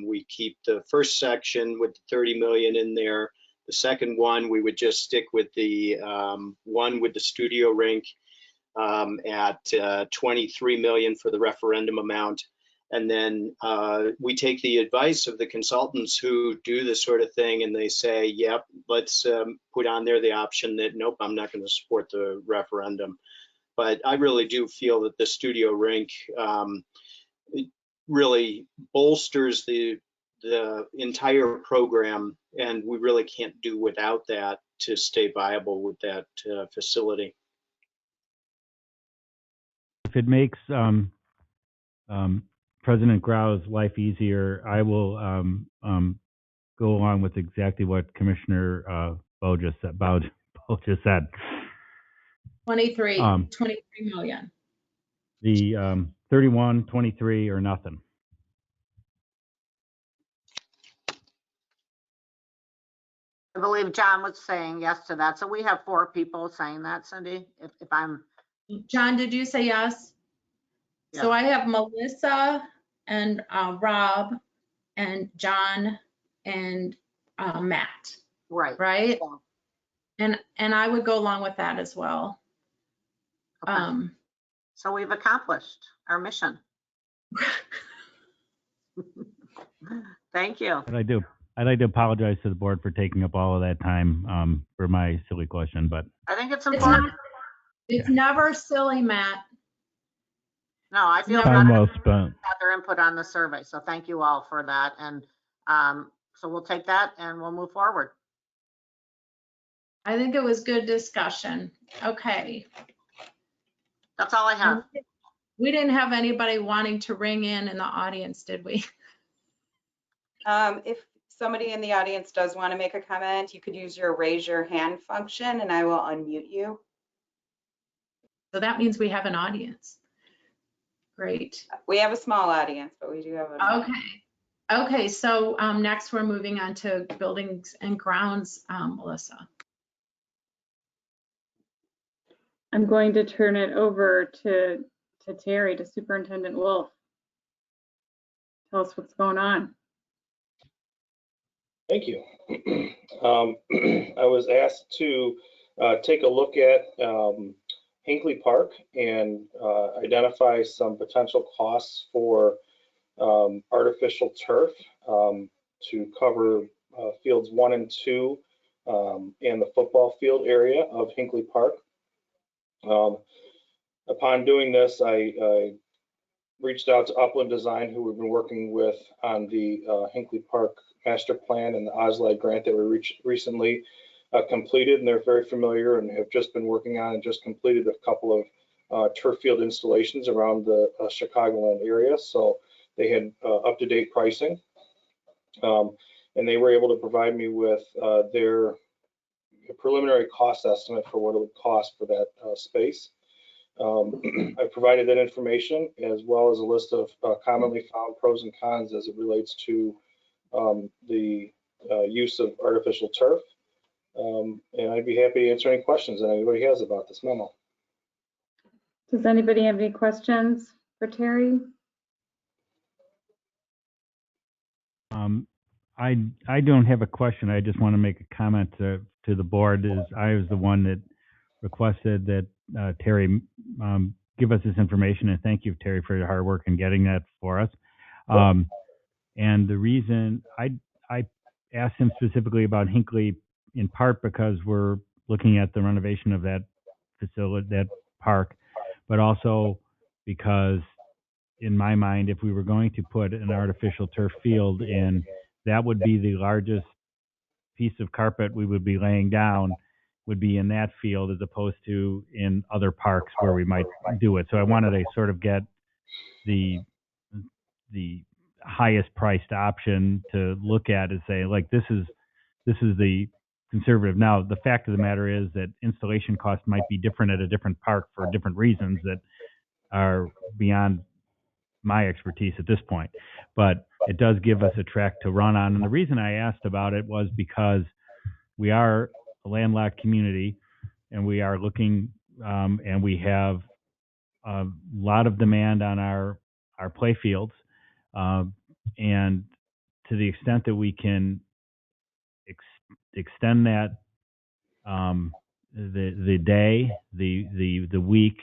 We keep the first section with the 30 million in there. The second one, we would just stick with the one with the studio rink at 23 million for the referendum amount. And then we take the advice of the consultants who do this sort of thing, and they say, yep, let's put on there the option that, nope, I'm not going to support the referendum. But I really do feel that the studio rink it really bolsters the entire program, and we really can't do without that to stay viable with that facility. If it makes President Grau's life easier, I will go along with exactly what Commissioner Bo just said. 23 million. The 31, 23, or nothing. I believe John was saying yes to that. So we have 4 people saying that, Cindy, if I'm. John, did you say yes? Yeah. So I have Melissa and Rob and John and Matt. Right? Yeah. And I would go along with that as well. Okay. So we've accomplished our mission. Thank you. And I'd like to apologize to the board for taking up all of that time for my silly question, but I think it's important. It's never silly, Matt. No, I feel Time good well about spent. their input on the survey. So thank you all for that. And so we'll take that and we'll move forward. I think it was good discussion. Okay. That's all I have. We didn't have anybody wanting to ring in the audience, did we? If somebody in the audience does want to make a comment, you could use your raise your hand function and I will unmute you. So that means we have an audience. Great. We have a small audience, but we do have an audience. Okay. Okay, so next we're moving on to buildings and grounds, Melissa. I'm going to turn it over to Terry, to Superintendent Wolf. Tell us what's going on. Thank you. I was asked to take a look at Hinckley Park and identify some potential costs for artificial turf to cover fields 1 and 2 and the football field area of Hinckley Park. Upon doing this, I reached out to Upland Design, who we've been working with on the Hinckley Park Master Plan and the OSLAD grant that we recently completed, and they're very familiar and have just been working on and just completed a couple of turf field installations around the Chicagoland area. So they had up-to-date pricing, and they were able to provide me with their preliminary cost estimate for what it would cost for that space. I provided that information as well as a list of commonly found pros and cons as it relates to the use of artificial turf. And I'd be happy to answer any questions that anybody has about this memo. Does anybody have any questions for Terry? I don't have a question. I just want to make a comment to the board. I was the one that requested that Terry give us this information, and thank you, Terry, for your hard work in getting that for us. And the reason I asked him specifically about Hinckley, in part because we're looking at the renovation of that facility, that park, but also because in my mind, if we were going to put an artificial turf field in, that would be the largest piece of carpet we would be laying down, would be in that field as opposed to in other parks where we might do it. So I wanted to sort of get the highest priced option to look at and say, like, this is the conservative. Now, the fact of the matter is that installation costs might be different at a different park for different reasons that are beyond my expertise at this point, but it does give us a track to run on. And the reason I asked about it was because we are a landlocked community and we are looking and we have a lot of demand on our play fields. And to the extent that we can extend that, the day, the week,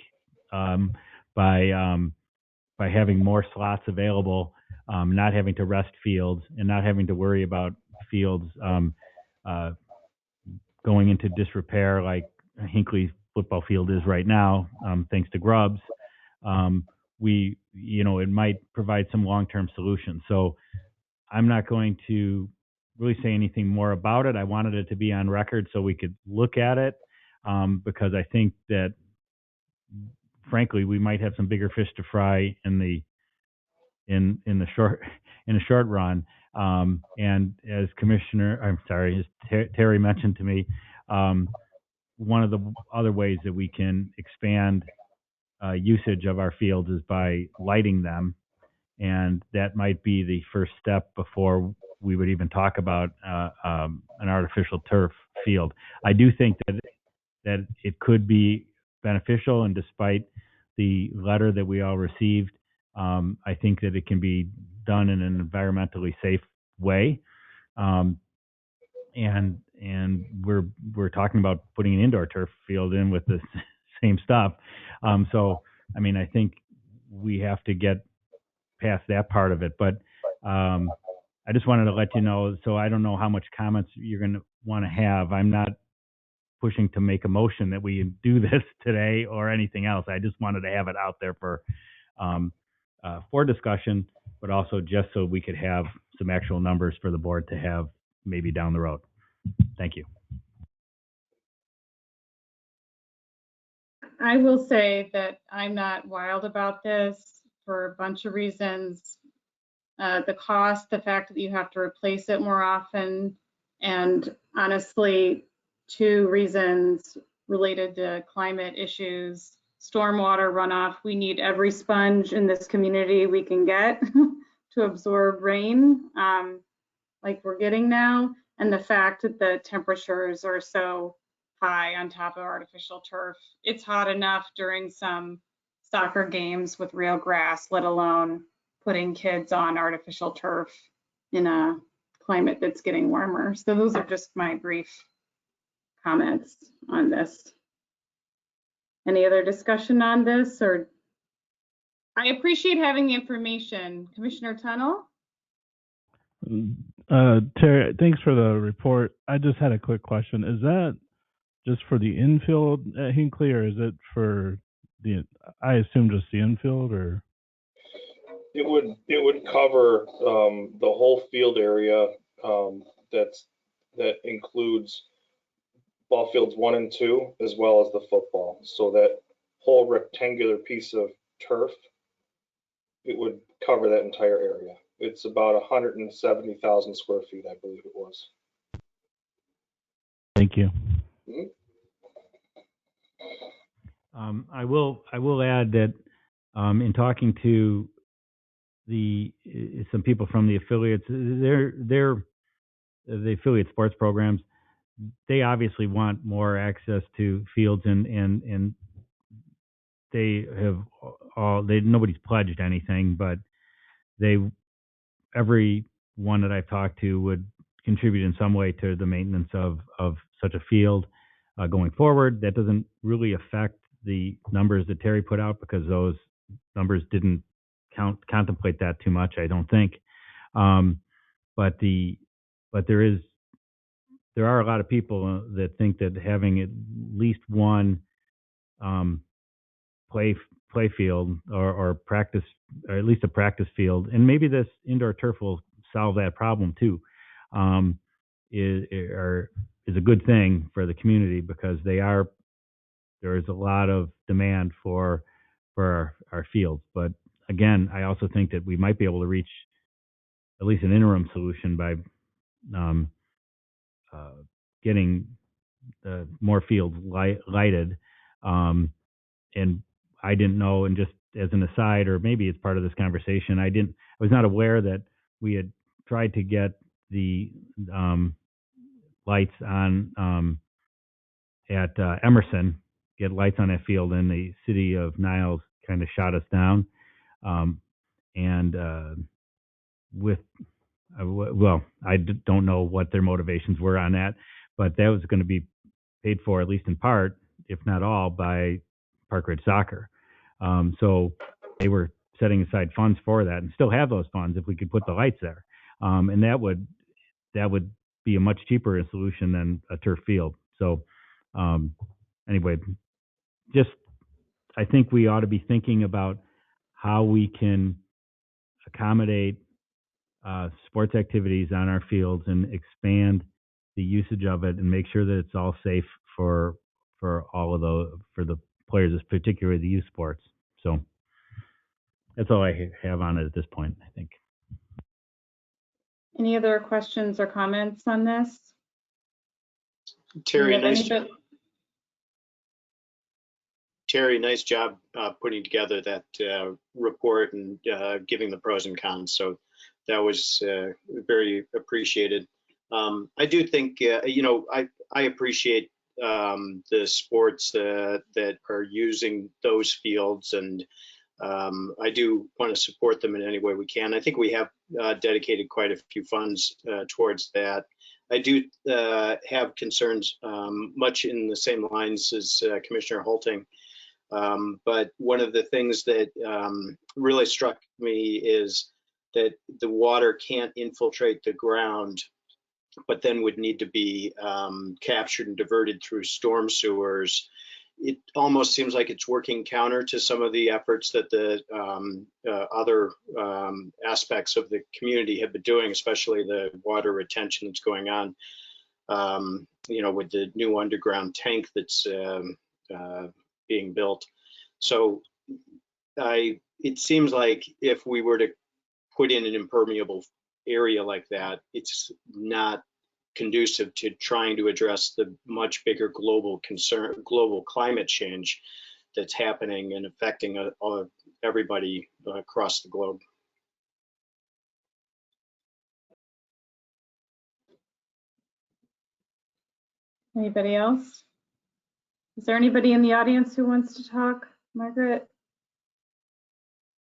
by having more slots available, not having to rest fields and not having to worry about fields going into disrepair like Hinckley football field is right now, thanks to grubs. It might provide some long-term solutions. So I'm not going to really say anything more about it. I wanted it to be on record so we could look at it, because I think that, frankly, we might have some bigger fish to fry in the short run. And as Terry mentioned to me, one of the other ways that we can expand usage of our fields is by lighting them, and that might be the first step before we would even talk about an artificial turf field. I do think that it could be beneficial, and despite the letter that we all received, I think that it can be done in an environmentally safe way. And we're talking about putting an indoor turf field in with the same stuff. So, I mean, I think we have to get past that part of it. But I just wanted to let you know, so I don't know how much comments you're going to want to have. I'm not pushing to make a motion that we do this today or anything else. I just wanted to have it out there for for discussion, but also just so we could have some actual numbers for the board to have maybe down the road. Thank you. I will say that I'm not wild about this for a bunch of reasons. The cost, the fact that you have to replace it more often, and honestly, 2 reasons related to climate issues. Stormwater runoff, we need every sponge in this community we can get to absorb rain, like we're getting now. And the fact that the temperatures are so high on top of artificial turf. It's hot enough during some soccer games with real grass, let alone putting kids on artificial turf in a climate that's getting warmer. So those are just my brief comments on this. Any other discussion on this? Or I appreciate having the information. Commissioner Tunnell? Terry, thanks for the report. I just had a quick question. Is that just for the infield at Hinckley, or is it for the, I assume just the infield, or? It would cover the whole field area that includes ball fields 1 and 2, as well as the football. So that whole rectangular piece of turf, it would cover that entire area. It's about 170,000 square feet, I believe it was. Thank you. Mm-hmm. I will add that in talking to some people from the affiliates, the affiliate sports programs, they obviously want more access to fields, and they have nobody's pledged anything, but every one that I've talked to would contribute in some way to the maintenance of such a field going forward. That doesn't really affect the numbers that Terry put out, because those numbers didn't contemplate that too much, I don't think. But there are a lot of people that think that having at least one play field or practice, or at least a practice field, and maybe this indoor turf will solve that problem too, is a good thing for the community, because there is a lot of demand for our fields. But again, I also think that we might be able to reach at least an interim solution by getting more fields lighted. And I didn't know, and just as an aside, or maybe it's part of this conversation, I was not aware that we had tried to get the lights on at Emerson, get lights on that field, and the city of Niles kind of shot us down. Well, I don't know what their motivations were on that, but that was going to be paid for, at least in part, if not all, by Park Ridge Soccer. So they were setting aside funds for that, and still have those funds if we could put the lights there. And that would be a much cheaper solution than a turf field. So anyway, I think we ought to be thinking about how we can accommodate sports activities on our fields and expand the usage of it, and make sure that it's all safe for the players, particularly the youth sports. So that's all I have on it at this point, I think. Any other questions or comments on this? Terry, nice job putting together that report and giving the pros and cons. So that was very appreciated. I do think, I appreciate the sports that are using those fields, and I do want to support them in any way we can. I think we have dedicated quite a few funds towards that. I do have concerns much in the same lines as Commissioner Holting. But one of the things that really struck me is that the water can't infiltrate the ground, but then would need to be captured and diverted through storm sewers. it almost seems like it's working counter to some of the efforts that the other aspects of the community have been doing, especially the water retention that's going on, with the new underground tank that's being built. So it seems like if we were to put in an impermeable area like that, it's not conducive to trying to address the much bigger global climate change that's happening and affecting everybody across the globe. Anybody else? Is there anybody in the audience who wants to talk? Margaret?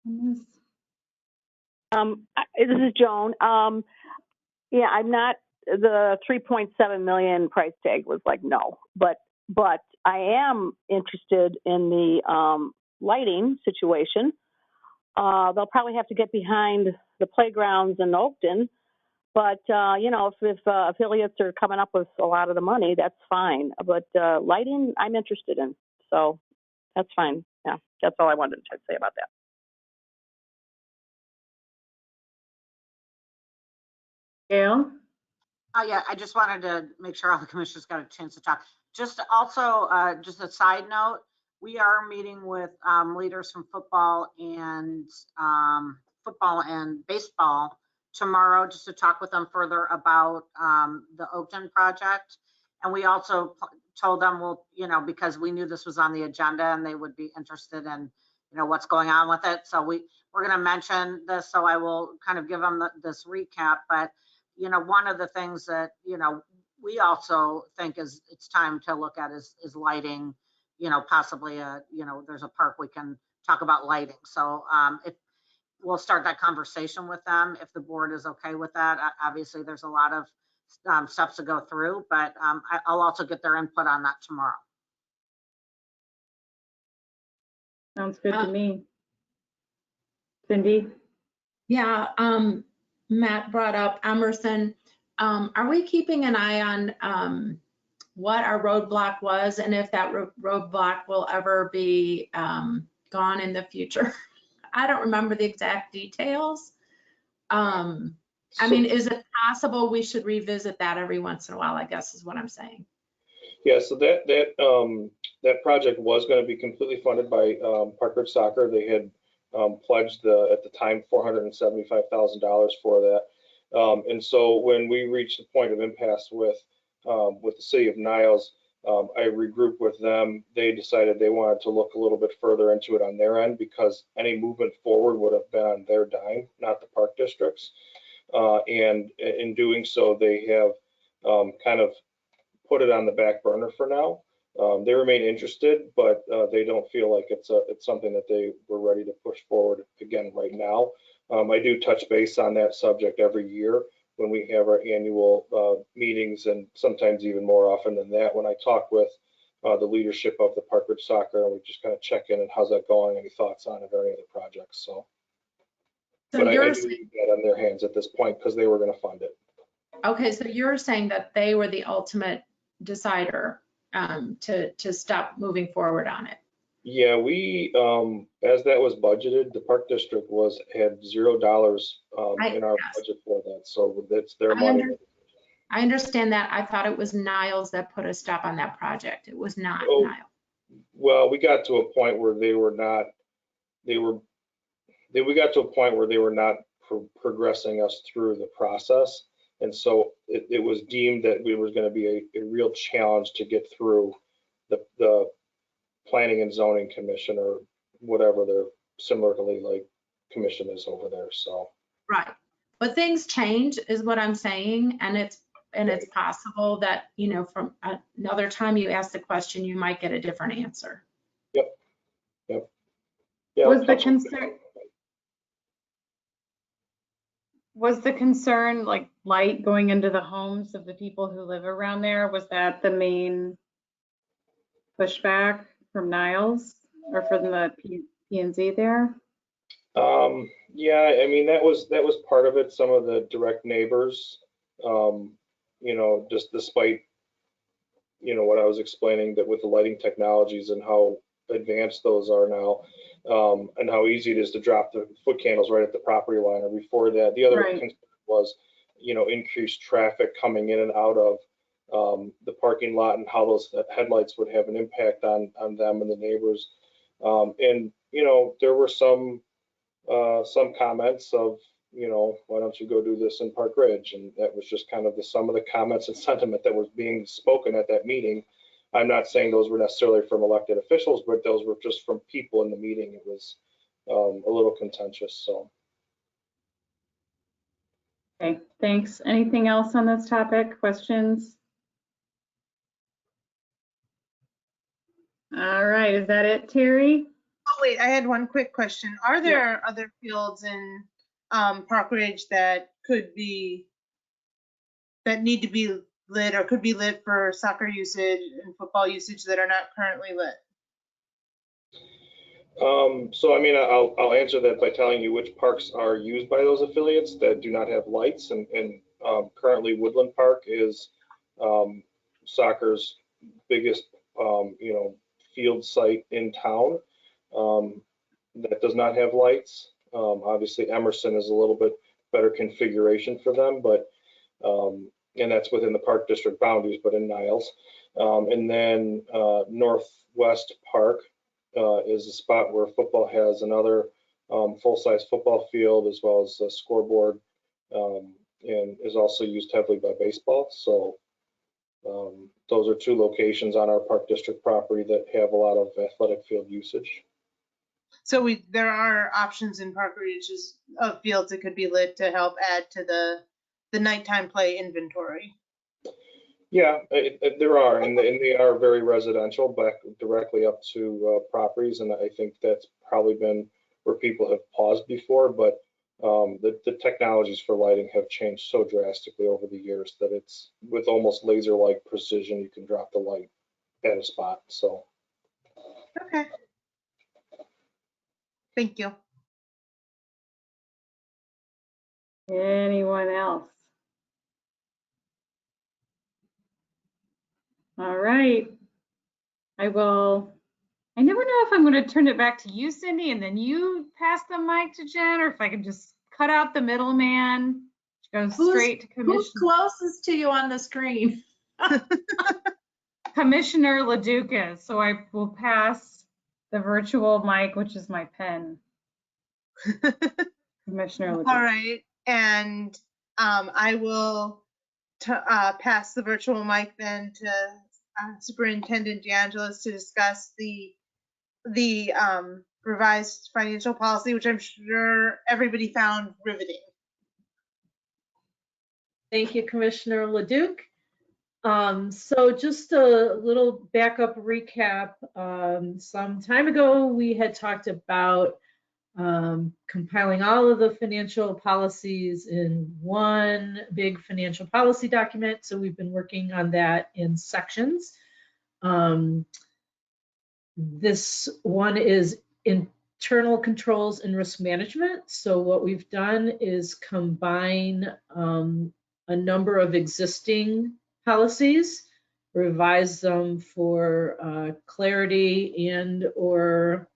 This is Joan. Yeah, I'm not, the 3.7 million price tag was like, no, but I am interested in the lighting situation. They'll probably have to get behind the playgrounds in Oakton, but if affiliates are coming up with a lot of the money, that's fine. But lighting, I'm interested in, so that's fine. Yeah, that's all I wanted to say about that. Gail? Yeah, I just wanted to make sure all the commissioners got a chance to talk. Just also, just a side note, we are meeting with leaders from football and baseball tomorrow, just to talk with them further about the Oakton project. And we also told them because we knew this was on the agenda and they would be interested in what's going on with it. So we're going to mention this, so I will kind of give them this recap. But one of the things that, we also think it's time to look at is lighting, possibly there's a park we can talk about lighting. So if we'll start that conversation with them, if the board is okay with that. Obviously there's a lot of steps to go through, but I'll also get their input on that tomorrow. Sounds good to me. Cindy? Yeah, Matt brought up Emerson. Are we keeping an eye on what our roadblock was and if that roadblock will ever be gone in the future? I don't remember the exact details. I mean, is it possible we should revisit that every once in a while, I guess is what I'm saying. Yeah, so that project was going to be completely funded by Park Ridge Soccer. They had pledged at the time $475,000 for that. And so when we reached the point of impasse with the city of Niles, I regrouped with them. They decided they wanted to look a little bit further into it on their end because any movement forward would have been on their dime, not the park district's. And in doing so, they have kind of put it on the back burner for now. They remain interested, but they don't feel like it's something that they were ready to push forward again right now. I do touch base on that subject every year when we have our annual meetings, and sometimes even more often than that when I talk with the leadership of the Park Ridge Soccer, and we just kind of check in and how's that going, any thoughts on it or any of the projects. So but I do leave that on their hands at this point because they were going to fund it. Okay, so you're saying that they were the ultimate decider to stop moving forward on it. Yeah, we as that was budgeted, the park district had $0 in our budget for that, so that's their money. I understand that. I thought it was Niles that put a stop on that project. It was not Niles. Well, we got to a point where they were not progressing us through the process. And so it was deemed that it was going to be a real challenge to get through the Planning and Zoning Commission or whatever their similarly like commission is over there. So right, but things change is what I'm saying, and it's possible that from another time you ask the question, you might get a different answer. Yep. Yeah. Was the concern like light going into the homes of the people who live around there? Was that the main pushback from Niles or from the P&Z there? Yeah, I mean that was part of it. Some of the direct neighbors, just despite you know, what I was explaining, that with the lighting technologies and how advanced those are now, and how easy it is to drop the foot candles right at the property line. Or before that, the other Right. concern was, you know, increased traffic coming in and out of the parking lot, and how those headlights would have an impact on them and the neighbors. And you know, there were some comments of, you know, why don't you go do this in Park Ridge? And that was just kind of the sum of the comments and sentiment that was being spoken at that meeting. I'm not saying those were necessarily from elected officials, but those were just from people in the meeting. It was a little contentious, so. Okay, thanks. Anything else on this topic? Questions? All right, is that it, Terry? Oh, wait, I had one quick question. Are there other fields in Park Ridge that need to be lit or could be lit for soccer usage and football usage that are not currently lit? So I mean, I'll answer that by telling you which parks are used by those affiliates that do not have lights. And currently Woodland Park is soccer's biggest, you know, field site in town that does not have lights. Obviously Emerson is a little bit better configuration for them, but and that's within the park district boundaries, but in Niles. And then Northwest Park is a spot where football has another full-size football field, as well as a scoreboard, and is also used heavily by baseball. So those are two locations on our park district property that have a lot of athletic field usage. So there are options in Park Ridge of fields that could be lit to help add to the nighttime play inventory. Yeah, there are, and they are very residential, back directly up to properties, and I think that's probably been where people have paused before. But the technologies for lighting have changed so drastically over the years that it's with almost laser-like precision, you can drop the light at a spot. So. Okay. Thank you. Anyone else? All right. I never know if I'm going to turn it back to you, Cindy, and then you pass the mic to Jen, or if I can just cut out the middleman, go straight to Commissioner. Who's closest to you on the screen? Commissioner Leduc is, so I will pass the virtual mic, which is my pen. Commissioner Leduc. All right, and I will pass the virtual mic then to Superintendent DeAngelis to discuss the revised financial policy, which I'm sure everybody found riveting. Thank you, Commissioner Leduc. So just a little backup recap. Some time ago, we had talked about compiling all of the financial policies in one big financial policy document. So we've been working on that in sections. This one is internal controls and risk management. So what we've done is combine a number of existing policies, revise them for clarity and or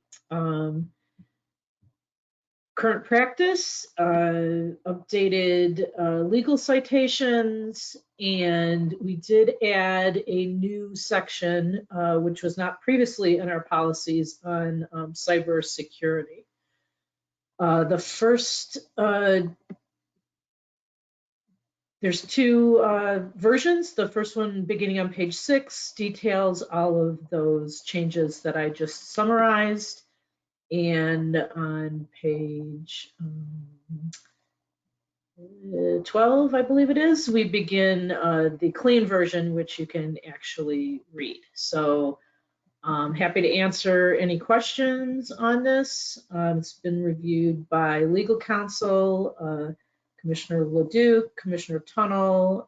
current practice, updated legal citations, and we did add a new section, which was not previously in our policies, on cyber security. The first, there's two versions. The first one, beginning on page 6, details all of those changes that I just summarized. And on page 12, I believe it is, we begin the clean version, which you can actually read. So I'm happy to answer any questions on this. It's been reviewed by legal counsel, Commissioner Leduc, Commissioner Tunnell,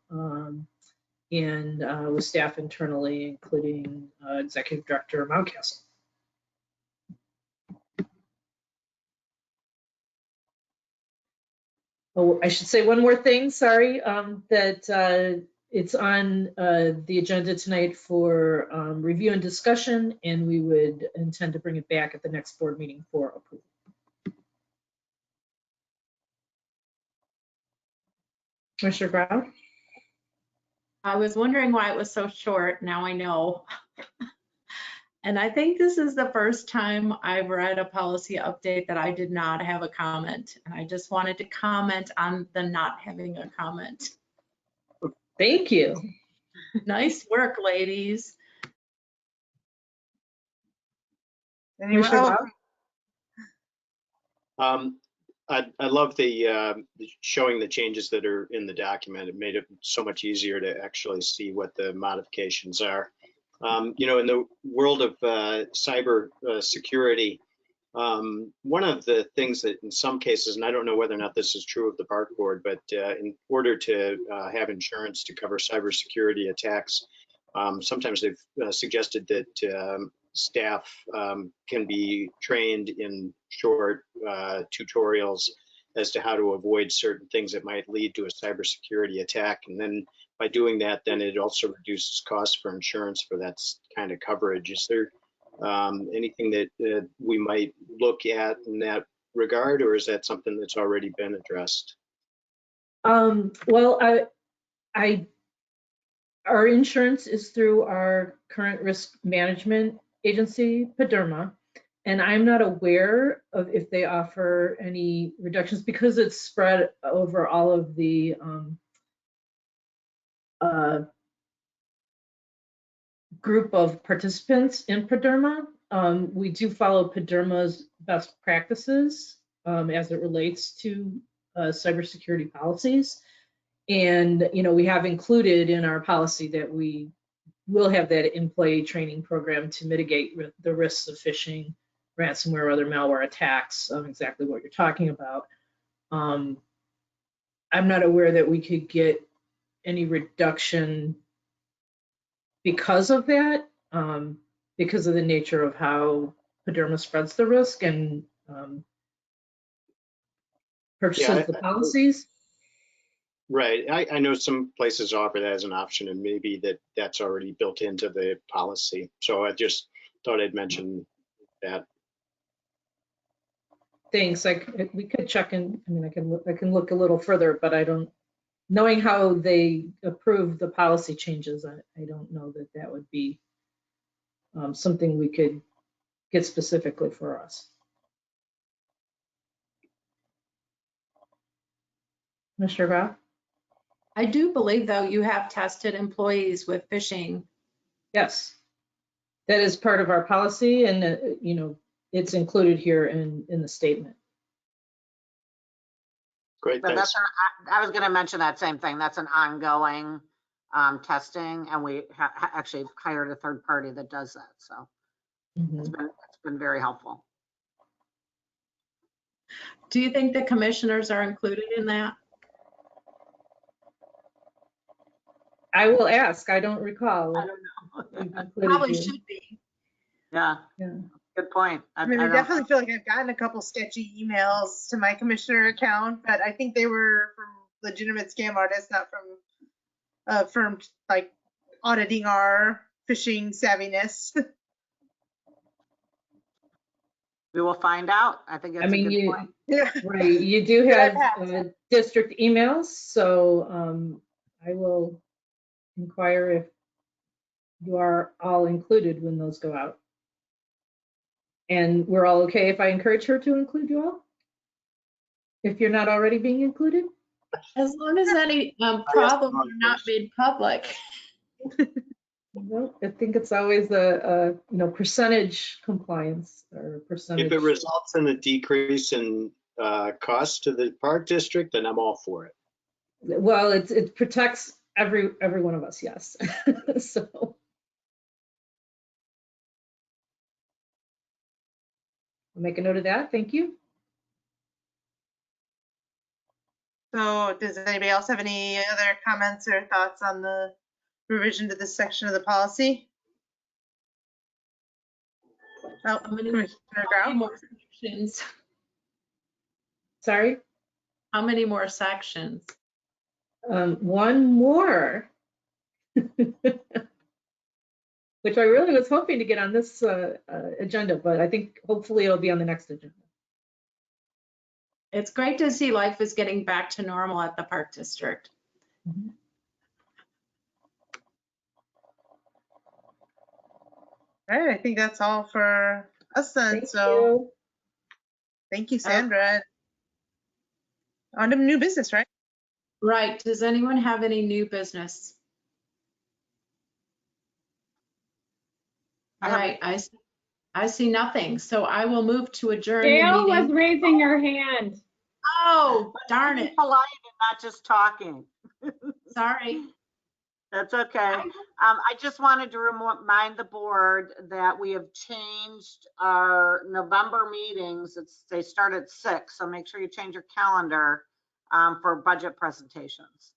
and with staff internally, including Executive Director Mountcastle. Oh, I should say one more thing, sorry, that it's on the agenda tonight for review and discussion, and we would intend to bring it back at the next board meeting for approval. Commissioner Grau? I was wondering why it was so short. Now I know. And I think this is the first time I've read a policy update that I did not have a comment. And I just wanted to comment on the not having a comment. Thank you. Nice work, ladies. Anyone Commissioner else? Grau? I love the showing the changes that are in the document. It made it so much easier to actually see what the modifications are. You know, in the world of cyber security, one of the things that in some cases, and I don't know whether or not this is true of the park board, but in order to have insurance to cover cybersecurity attacks, sometimes they've suggested that staff can be trained in short tutorials as to how to avoid certain things that might lead to a cybersecurity attack. And then by doing that, then it also reduces costs for insurance for that kind of coverage. Is there anything that we might look at in that regard, or is that something that's already been addressed? Well, our insurance is through our current risk management agency, PDERMA, and I'm not aware of if they offer any reductions because it's spread over all of the group of participants in PDERMA. We do follow PDERMA's best practices as it relates to cybersecurity policies. And, you know, we have included in our policy that we will have that in-play training program to mitigate the risks of phishing, ransomware, or other malware attacks, exactly what you're talking about. I'm not aware that we could get any reduction because of that, because of the nature of how PDERMA spreads the risk and purchases the policies. Right. I know some places offer that as an option, and maybe that's already built into the policy. So I just thought I'd mention that. Thanks. We could check in. I mean, I can look a little further, but I don't. Knowing how they approve the policy changes, I don't know that that would be something we could get specifically for us. Mr. Grau? I do believe, though, you have tested employees with phishing. Yes, that is part of our policy, and you know, it's included here in the statement. Great, But thanks. I was going to mention that same thing. That's an ongoing testing, and we actually hired a third party that does that. So it's been very helpful. Do you think the commissioners are included in that? I will ask. I don't recall. I don't know. Probably should be. Yeah. Good point. I mean, I definitely feel like I've gotten a couple sketchy emails to my commissioner account, but I think they were from legitimate scam artists, not from firms like auditing our phishing savviness. We will find out. I think that's a good point. Yeah. Right, you do have district emails, so I will inquire if you are all included when those go out. And we're all okay if I encourage her to include you all? If you're not already being included? As long as any problems are not made public. Well, I think it's always a percentage compliance or percentage. If it results in a decrease in cost to the park district, then I'm all for it. Well, it protects every one of us, yes. So. I'll make a note of that. Thank you. So does anybody else have any other comments or thoughts on the revision to this section of the policy? Oh, How many Commissioner more sections? Sorry? How many more sections? One more. Which I really was hoping to get on this agenda, but I think hopefully it'll be on the next agenda. It's great to see life is getting back to normal at the Park District. Mhm. All right, I think that's all for us then. Thank So you. thank you, Sandra. On to new business, right? Right, does anyone have any new business? All right, I see nothing, so I will move to adjourn the Gail was meeting. raising her hand. Oh, darn it, Polite and not just talking. sorry. That's okay. I just wanted to remind the board that we have changed our November meetings. They start at 6, so make sure you change your calendar for budget presentations.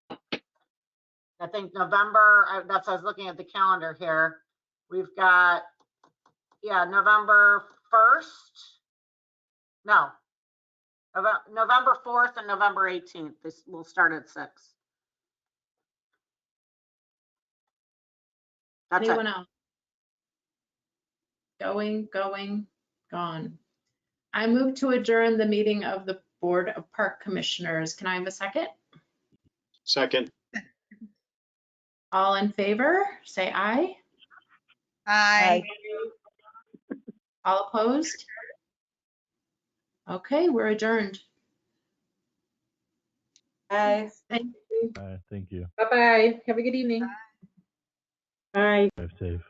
I think November, that's, I was looking at the calendar here. We've got, yeah, November 1st. No, November 4th and November 18th. This will start at 6. That's it. Anyone else? Going, gone. I move to adjourn the meeting of the Board of Park Commissioners. Can I have a second? Second. All in favor, say aye. Aye. All opposed? Okay, we're adjourned. Bye. Thank you. Thank you. Bye-bye. Have a good evening. Bye. Drive safe.